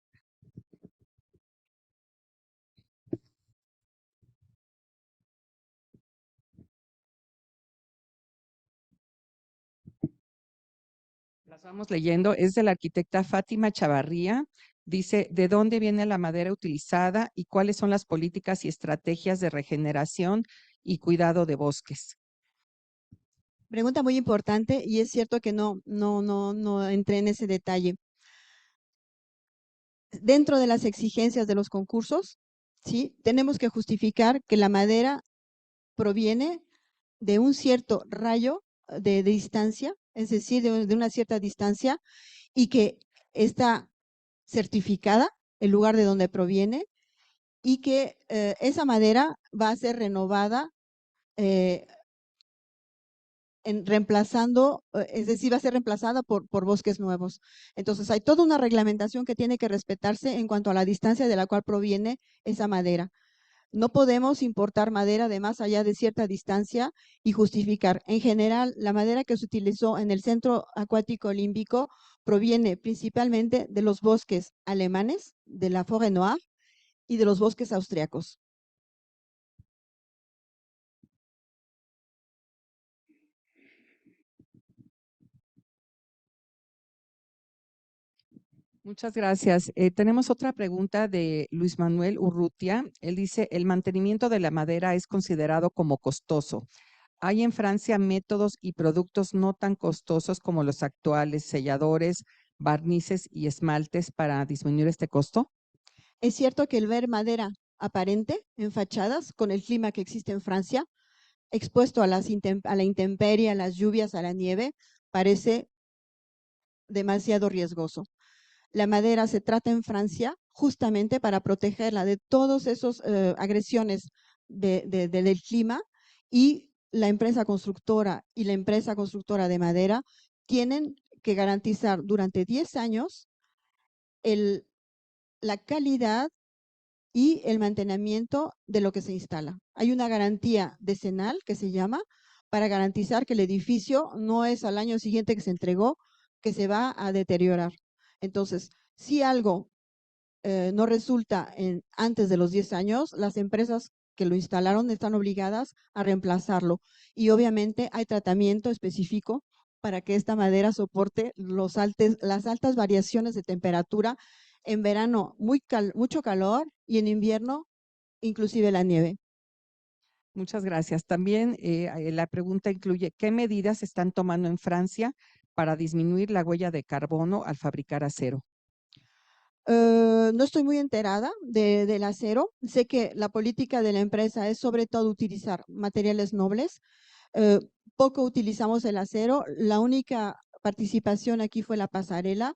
S2: Las vamos leyendo. Es de la arquitecta Fátima Chavarría. Dice, ¿de dónde viene la madera utilizada y cuáles son las políticas y estrategias de regeneración y cuidado de bosques?
S3: Pregunta muy importante y es cierto que no entré en ese detalle. Dentro de las exigencias de los concursos, ¿sí? Tenemos que justificar que la madera proviene de un cierto rayo de distancia, es decir, de una cierta distancia, y que está certificada el lugar de donde proviene y que esa madera va a ser renovada reemplazando, es decir, va a ser reemplazada por bosques nuevos. Entonces, hay toda una reglamentación que tiene que respetarse en cuanto a la distancia de la cual proviene esa madera. No podemos importar madera de más allá de cierta distancia y justificar. En general, la madera que se utilizó en el Centro Acuático Olímpico proviene principalmente de los bosques alemanes, de la Forêt Noire y de los bosques austriacos.
S2: Muchas gracias. Tenemos otra pregunta de Luis Manuel Urrutia. Él dice, el mantenimiento de la madera es considerado como costoso. ¿Hay en Francia métodos y productos no tan costosos como los actuales, selladores, barnices y esmaltes para disminuir este costo?
S3: Es cierto que el ver madera aparente en fachadas con el clima que existe en Francia, expuesto a la intemperie, a las lluvias, a la nieve, parece demasiado riesgoso. La madera se trata en Francia justamente para protegerla de todas esas agresiones del clima, y la empresa constructora de madera tienen que garantizar durante 10 años la calidad y el mantenimiento de lo que se instala. Hay una garantía decenal que se llama para garantizar que el edificio no es al año siguiente que se entregó que se va a deteriorar. Entonces, si algo no resulta antes de los 10 años, las empresas que lo instalaron están obligadas a reemplazarlo. Y obviamente hay tratamiento específico para que esta madera soporte las altas variaciones de temperatura. En verano mucho calor y en invierno inclusive la nieve.
S2: Muchas gracias. También la pregunta incluye, ¿qué medidas se están tomando en Francia para disminuir la huella de carbono al fabricar acero?
S3: No estoy muy enterada del acero. Sé que la política de la empresa es sobre todo utilizar materiales nobles. Eh, Poco utilizamos el acero. La única participación aquí fue la pasarela.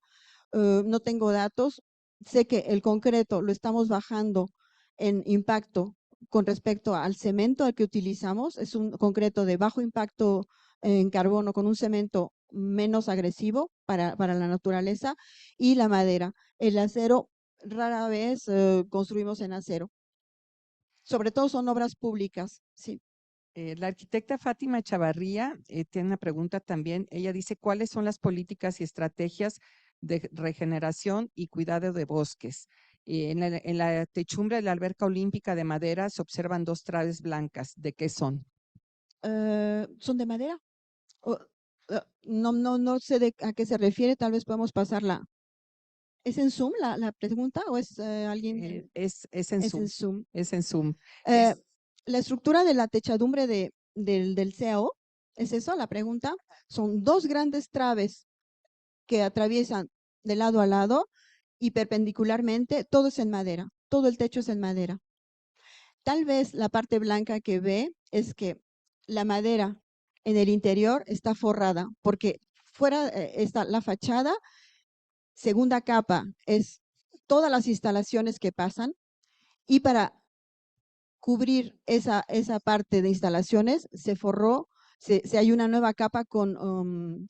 S3: No tengo datos. Sé que el concreto lo estamos bajando en impacto con respecto al cemento al que utilizamos. Es un concreto de bajo impacto en carbono con un cemento menos agresivo para la naturaleza, y la madera. El acero, rara vez construimos en acero. Sobre todo son obras públicas, sí.
S2: La arquitecta Fátima Chavarría tiene una pregunta también. Ella dice, ¿cuáles son las políticas y estrategias de regeneración y cuidado de bosques? En la techumbre de la alberca olímpica de madera se observan 2 traves blancas. ¿De qué son?
S3: ¿Son de madera? O- no sé a qué se refiere, tal vez podemos pasarla. ¿Es en Zoom la pregunta o es alguien?
S2: Es en
S3: Es
S2: Zoom.
S3: en Zoom.
S2: Es en Zoom.
S3: Eh, la estructura de la techadumbre del CAO, ¿es eso la pregunta? Son 2 grandes traves que atraviesan de lado a lado y perpendicularmente, todo es en madera, todo el techo es en madera. Tal vez la parte blanca que ve es que la madera en el interior está forrada, porque fuera está la fachada, segunda capa es todas las instalaciones que pasan, y para cubrir esa parte de instalaciones se forró, se hay una nueva capa con,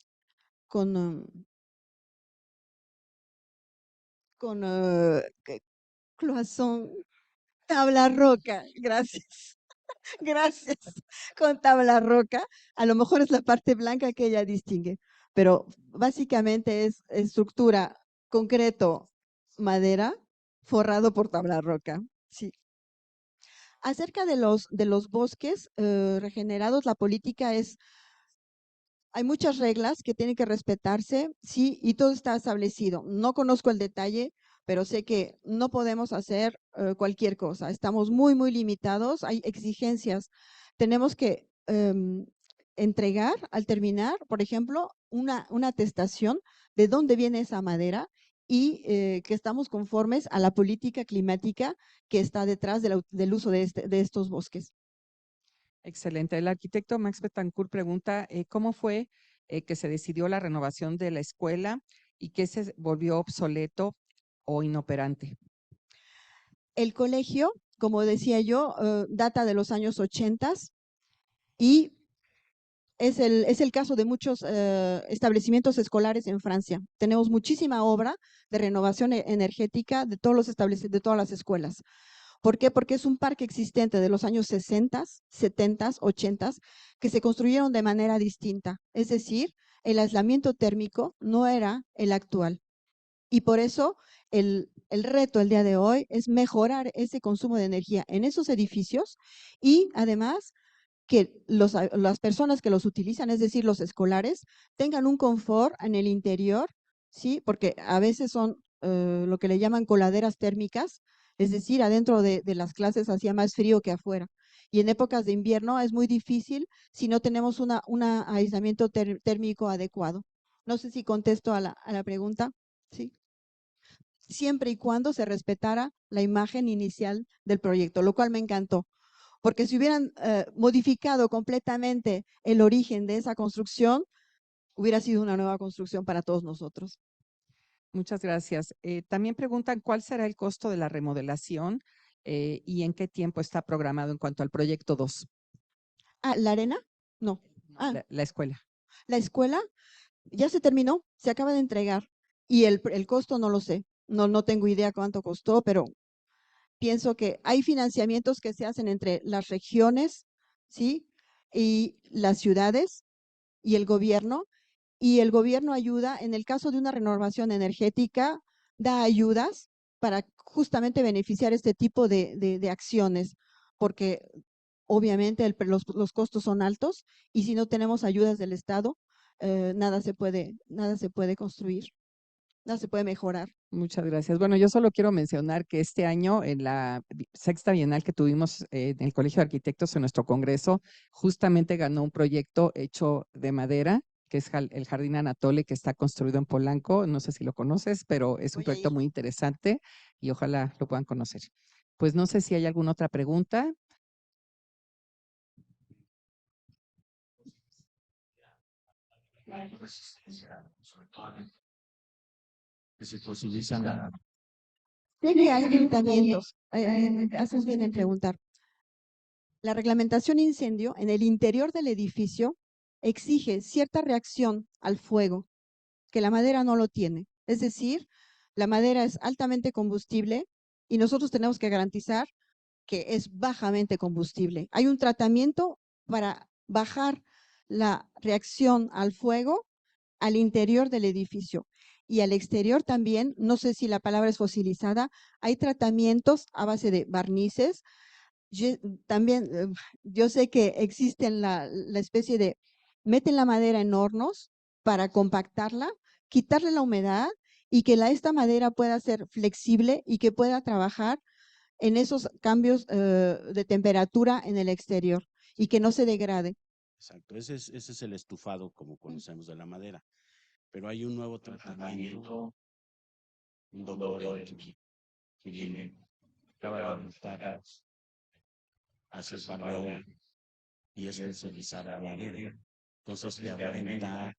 S3: cloisón, tabla roca, gracias. Gracias. Con tabla roca, a lo mejor es la parte blanca que ella distingue, pero básicamente es estructura, concreto, madera, forrado por tabla roca. Sí. Acerca de los bosques regenerados, la política es, hay muchas reglas que tienen que respetarse, sí, y todo está establecido. No conozco el detalle, pero sé que no podemos hacer cualquier cosa. Estamos muy, muy limitados. Hay exigencias. Tenemos que entregar al terminar, por ejemplo, una atestación de dónde viene esa madera y que estamos conformes a la política climática que está detrás del uso de estos bosques.
S2: Excelente. El arquitecto Max Betancourt pregunta, ¿cómo fue que se decidió la renovación de la escuela y qué se volvió obsoleto o inoperante?
S3: El colegio, como decía yo, data de los años 80 y es el caso de muchos establecimientos escolares en Francia. Tenemos muchísima obra de renovación energética de todos los de todas las escuelas. ¿Por qué? Porque es un parque existente de los años 60, 70, 80 que se construyeron de manera distinta. Es decir, el aislamiento térmico no era el actual. Y por eso el reto el día de hoy es mejorar ese consumo de energía en esos edificios y además que las personas que los utilizan, es decir, los escolares, tengan un confort en el interior, ¿sí? Porque a veces son lo que le llaman coladeras térmicas, es decir, adentro de las clases hacía más frío que afuera. Y en épocas de invierno es muy difícil si no tenemos un aislamiento térmico adecuado. No sé si contesto a la pregunta, ¿sí? Siempre y cuando se respetara la imagen inicial del proyecto, lo cual me encantó. Porque si hubieran modificado completamente el origen de esa construcción, hubiera sido una nueva construcción para todos nosotros.
S2: Muchas gracias. También preguntan cuál será el costo de la remodelación y en qué tiempo está programado en cuanto al proyecto 2.
S3: Ah, ¿la arena? No. Ah,
S2: La escuela.
S3: la escuela ya se terminó, se acaba de entregar. Y el costo no lo sé. No tengo idea cuánto costó, pero pienso que hay financiamientos que se hacen entre las regiones, ¿sí? Y las ciudades y el gobierno ayuda, en el caso de una renovación energética, da ayudas para justamente beneficiar este tipo de acciones, porque obviamente los costos son altos y si no tenemos ayudas del Estado, nada se puede construir. no se puede mejorar.
S2: Muchas gracias. Bueno, yo solo quiero mencionar que este año en la sexta bienal que tuvimos en el Colegio de Arquitectos en nuestro congreso, justamente ganó un proyecto hecho de madera, que es el Jardín Anatole, que está construido en Polanco. No sé si lo conoces, pero es un
S3: Voy a
S2: proyecto
S3: ir.
S2: muy interesante y ojalá lo puedan conocer. Pues no sé si hay alguna otra pregunta.
S3: Sé que hay tratamientos, haces bien en preguntar. La reglamentación incendio en el interior del edificio exige cierta reacción al fuego que la madera no lo tiene. Es decir, la madera es altamente combustible y nosotros tenemos que garantizar que es bajamente combustible. Hay un tratamiento para bajar la reacción al fuego al interior del edificio. Y al exterior también, no sé si la palabra es fosilizada, hay tratamientos a base de barnices. También yo sé que existen la especie de, meten la madera en hornos para compactarla, quitarle la humedad y que esta madera pueda ser flexible y que pueda trabajar en esos cambios de temperatura en el exterior y que no se degrade.
S6: Exacto, ese es el estufado como conocemos de la madera, pero hay un nuevo tratamiento, un doctor que viene a hacer su madera y es especializada en la madera. Entonces le aumenta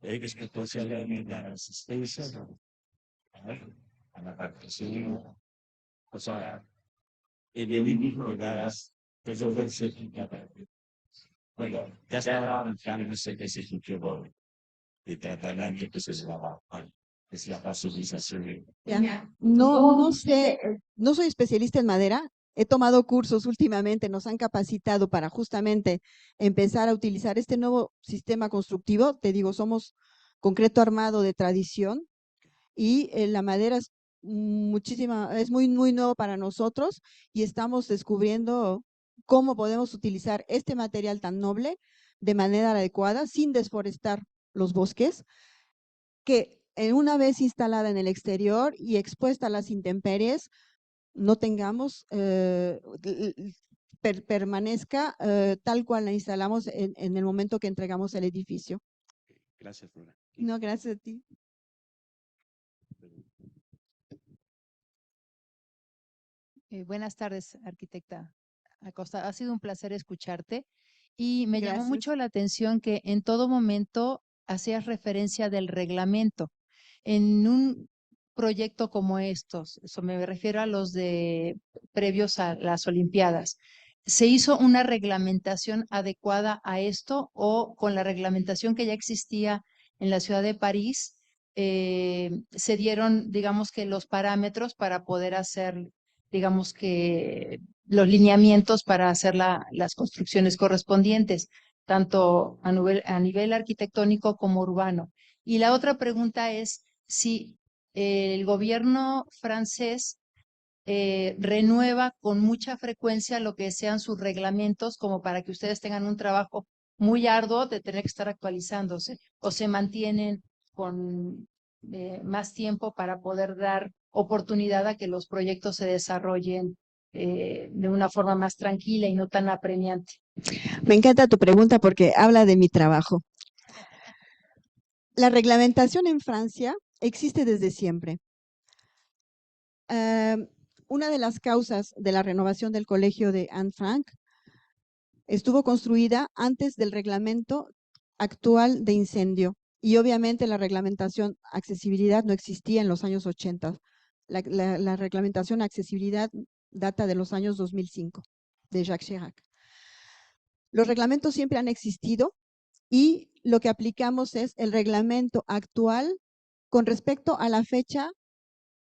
S6: especialmente la resistencia a la captación, o sea, el enemigo de gas, que yo pensé que bueno, ya estaba avanzando ese sitio de tratamiento que se llama, es la pasteurización.
S3: Ya. No sé, no soy especialista en madera. He tomado cursos últimamente, nos han capacitado para justamente empezar a utilizar este nuevo sistema constructivo. Te digo, somos concreto armado de tradición y la madera es es muy nuevo para nosotros y estamos descubriendo cómo podemos utilizar este material tan noble de manera adecuada sin desforestar los bosques, que una vez instalada en el exterior y expuesta a las intemperies, no tengamos, permanezca tal cual la instalamos en el momento que entregamos el edificio.
S6: Gracias, Flora.
S3: No, gracias a ti.
S7: Buenas tardes, arquitecta Acosta. Ha sido un placer escucharte y me llamó
S3: Gracias.
S7: mucho la atención que en todo momento hacías referencia del reglamento. En un proyecto como estos, eso me refiero a los de previos a las Olimpiadas, ¿se hizo una reglamentación adecuada a esto o con la reglamentación que ya existía en la ciudad de París, se dieron, digamos que los parámetros para poder hacer, digamos que los lineamientos para hacer las construcciones correspondientes, tanto a nivel arquitectónico como urbano? Y la otra pregunta es si el gobierno francés renueva con mucha frecuencia lo que sean sus reglamentos como para que ustedes tengan un trabajo muy arduo de tener que estar actualizándose o se mantienen con más tiempo para poder dar oportunidad a que los proyectos se desarrollen de una forma más tranquila y no tan apremiante.
S3: Me encanta tu pregunta porque habla de mi trabajo. La reglamentación en Francia existe desde siempre. Una de las causas de la renovación del colegio de Anne Frank estuvo construida antes del reglamento actual de incendio y obviamente la reglamentación accesibilidad no existía en los años 80. La reglamentación accesibilidad data de los años 2005 de Jacques Chirac. Los reglamentos siempre han existido y lo que aplicamos es el reglamento actual con respecto a la fecha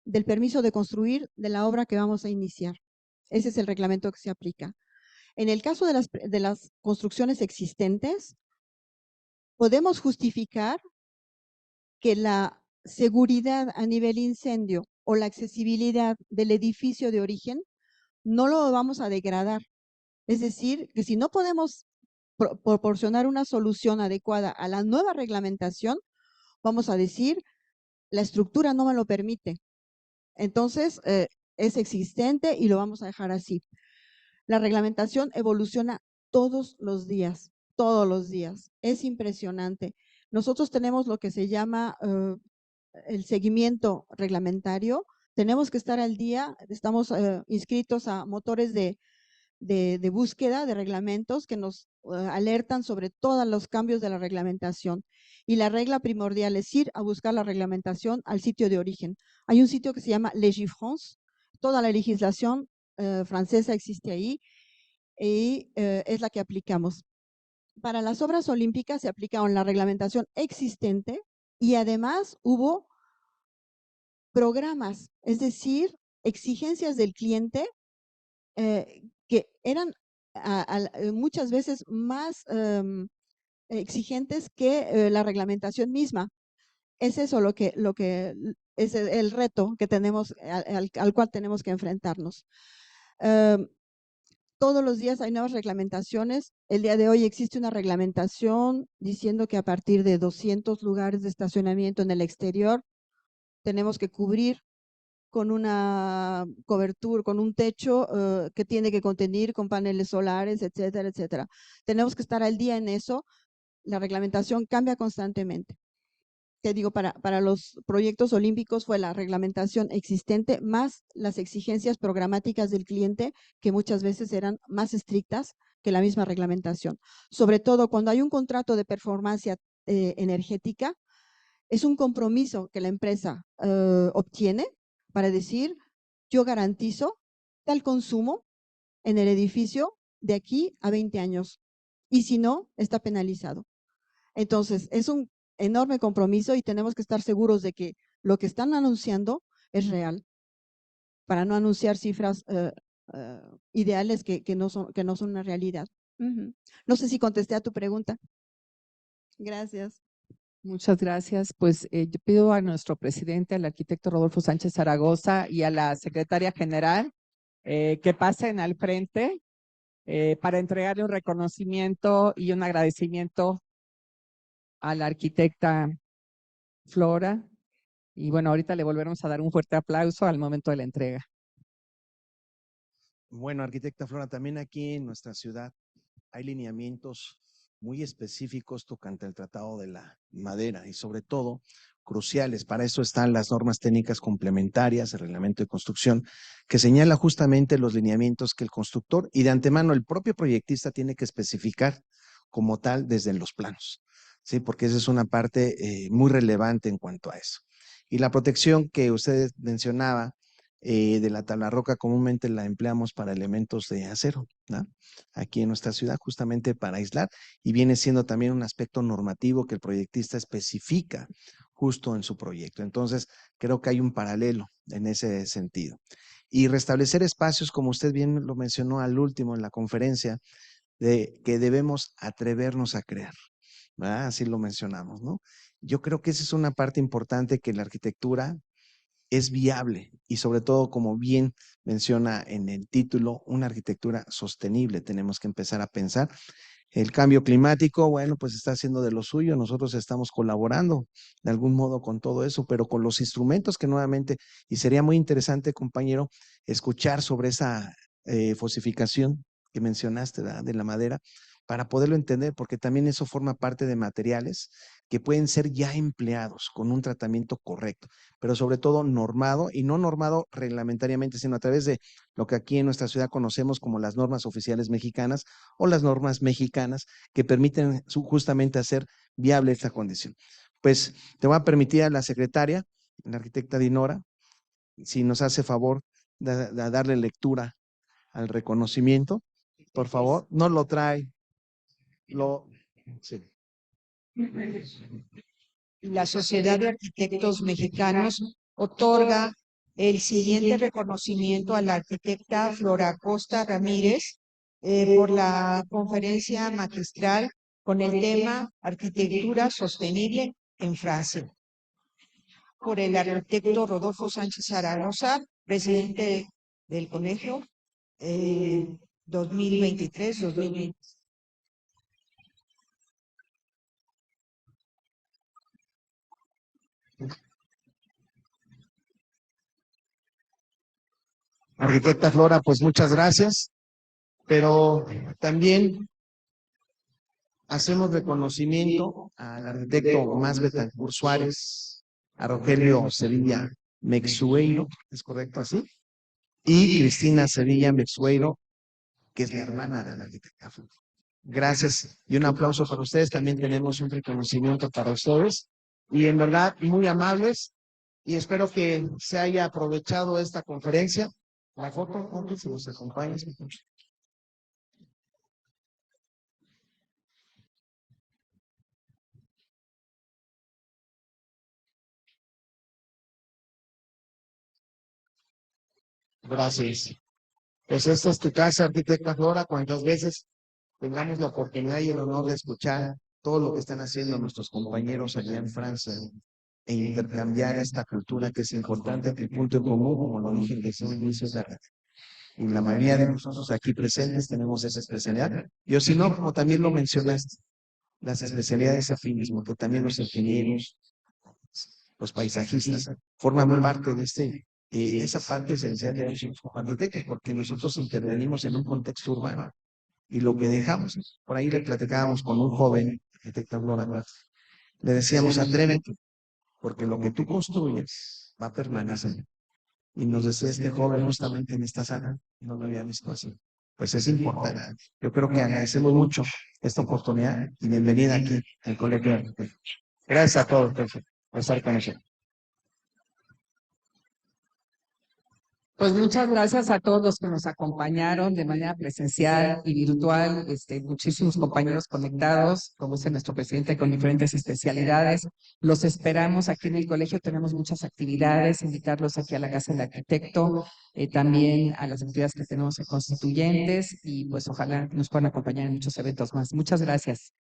S3: del permiso de construir de la obra que vamos a iniciar. Ese es el reglamento que se aplica. En el caso de las construcciones existentes, podemos justificar que la seguridad a nivel incendio o la accesibilidad del edificio de origen no lo vamos a degradar. Es decir, que si no podemos proporcionar una solución adecuada a la nueva reglamentación, vamos a decir, la estructura no me lo permite. Entonces, es existente y lo vamos a dejar así. La reglamentación evoluciona todos los días, todos los días. Es impresionante. Nosotros tenemos lo que se llama el seguimiento reglamentario. Tenemos que estar al día, estamos inscritos a motores de búsqueda de reglamentos que nos alertan sobre todos los cambios de la reglamentación. Y la regla primordial es ir a buscar la reglamentación al sitio de origen. Hay un sitio que se llama Legifrance, toda la legislación francesa existe ahí y es la que aplicamos. Para las obras olímpicas se aplicaron la reglamentación existente y además hubo programas, es decir, exigencias del cliente que eran muchas veces más exigentes que la reglamentación misma. Es eso lo que es el reto que tenemos, al cual tenemos que enfrentarnos. Todos los días hay nuevas reglamentaciones. El día de hoy existe una reglamentación diciendo que a partir de 200 lugares de estacionamiento en el exterior tenemos que cubrir con una cobertura, con un techo que tiene que contener con paneles solares, etcétera, etcétera. Tenemos que estar al día en eso. La reglamentación cambia constantemente. Te digo, para los proyectos olímpicos fue la reglamentación existente más las exigencias programáticas del cliente, que muchas veces eran más estrictas que la misma reglamentación. Sobre todo cuando hay un contrato de performance energética, es un compromiso que la empresa obtiene para decir, yo garantizo tal consumo en el edificio de aquí a 20 años. Y si no, está penalizado. Entonces, es un enorme compromiso y tenemos que estar seguros de que lo que están anunciando es real, para no anunciar cifras ideales que no son una realidad. No sé si contesté a tu pregunta. Gracias.
S2: Muchas gracias. Pues yo pido a nuestro presidente, al arquitecto Rodolfo Sánchez Zaragoza y a la secretaria general que pasen al frente para entregarle un reconocimiento y un agradecimiento a la arquitecta Flora. Y bueno, ahorita le volveremos a dar un fuerte aplauso al momento de la entrega.
S1: Bueno, arquitecta Flora, también aquí en nuestra ciudad hay lineamientos muy específicos tocante al tratado de la madera y sobre todo cruciales. Para eso están las normas técnicas complementarias, el reglamento de construcción, que señala justamente los lineamientos que el constructor y de antemano el propio proyectista tiene que especificar como tal desde los planos, ¿sí? Porque esa es una parte muy relevante en cuanto a eso. Y la protección que usted mencionaba de la tabla roca comúnmente la empleamos para elementos de acero, ¿no? Aquí en nuestra ciudad justamente para aislar y viene siendo también un aspecto normativo que el proyectista especifica justo en su proyecto. Entonces, creo que hay un paralelo en ese sentido. Y restablecer espacios, como usted bien lo mencionó al último en la conferencia, de que debemos atrevernos a crear, ¿verdad? Así lo mencionamos, ¿no? Yo creo que esa es una parte importante que la arquitectura es viable y sobre todo, como bien menciona en el título, una arquitectura sostenible. Tenemos que empezar a pensar. El cambio climático, bueno, pues está haciendo de lo suyo. Nosotros estamos colaborando de algún modo con todo eso, pero con los instrumentos que nuevamente, y sería muy interesante, compañero, escuchar sobre esa fosificación que mencionaste, ¿verdad? De la madera, para poderlo entender, porque también eso forma parte de materiales que pueden ser ya empleados con un tratamiento correcto, pero sobre todo normado y no normado reglamentariamente, sino a través de lo que aquí en nuestra ciudad conocemos como las normas oficiales mexicanas o las normas mexicanas que permiten justamente hacer viable esta condición. Pues te voy a permitir a la secretaria, la arquitecta Dinora, si nos hace favor de darle lectura al reconocimiento, por favor. No lo trae. Sí.
S8: La Sociedad de Arquitectos Mexicanos otorga el siguiente reconocimiento a la arquitecta Flora Costa Ramírez por la conferencia magistral con el tema Arquitectura Sostenible en Francia. Por el arquitecto Rodolfo Sánchez Zaragoza, presidente del colegio 2023-2020.
S1: Arquitecta Flora, pues muchas gracias, pero también hacemos reconocimiento al arquitecto Más Betancourt Suárez, a Rogelio Sevilla Mexueiro, ¿es correcto así? Y Cristina Sevilla Mexueiro, que es la hermana de la arquitecta Flora. Gracias y un aplauso para ustedes. También tenemos un reconocimiento para ustedes y en verdad muy amables y espero que se haya aprovechado esta conferencia. La foto, si nos acompañas. Gracias. Pues esta es tu casa, arquitecta Flora, cuantas veces tengamos la oportunidad y el honor de escuchar todo lo que están haciendo nuestros compañeros allá en Francia e intercambiar esta cultura que es importante, que el punto en común, como lo dije desde un inicio, es la red. Y la mayoría de nosotros aquí presentes tenemos esa especialidad. Yo si no, como también lo mencionaste, las especialidades afines, porque también los ingenieros, los paisajistas, forman parte de esa parte esencial de los arquitectos, porque nosotros intervenimos en un contexto urbano. Y lo que dejamos, por ahí le platicábamos con un joven arquitecto, le decíamos, atrévete, porque lo que tú construyes va a permanecer. Y nos decía este joven justamente en esta sala, no lo había visto así. Pues es importante. Yo creo que agradecemos mucho esta oportunidad y bienvenida aquí al Colegio de Arquitectos. Gracias a todos por estar con nosotros.
S2: Pues muchas gracias a todos los que nos acompañaron de manera presencial y virtual, muchísimos compañeros conectados, como dice nuestro presidente, con diferentes especialidades. Los esperamos aquí en el colegio, tenemos muchas actividades, invitarlos aquí a la Casa del Arquitecto, también a las actividades que tenemos en Constituyentes y pues ojalá nos puedan acompañar en muchos eventos más. Muchas gracias.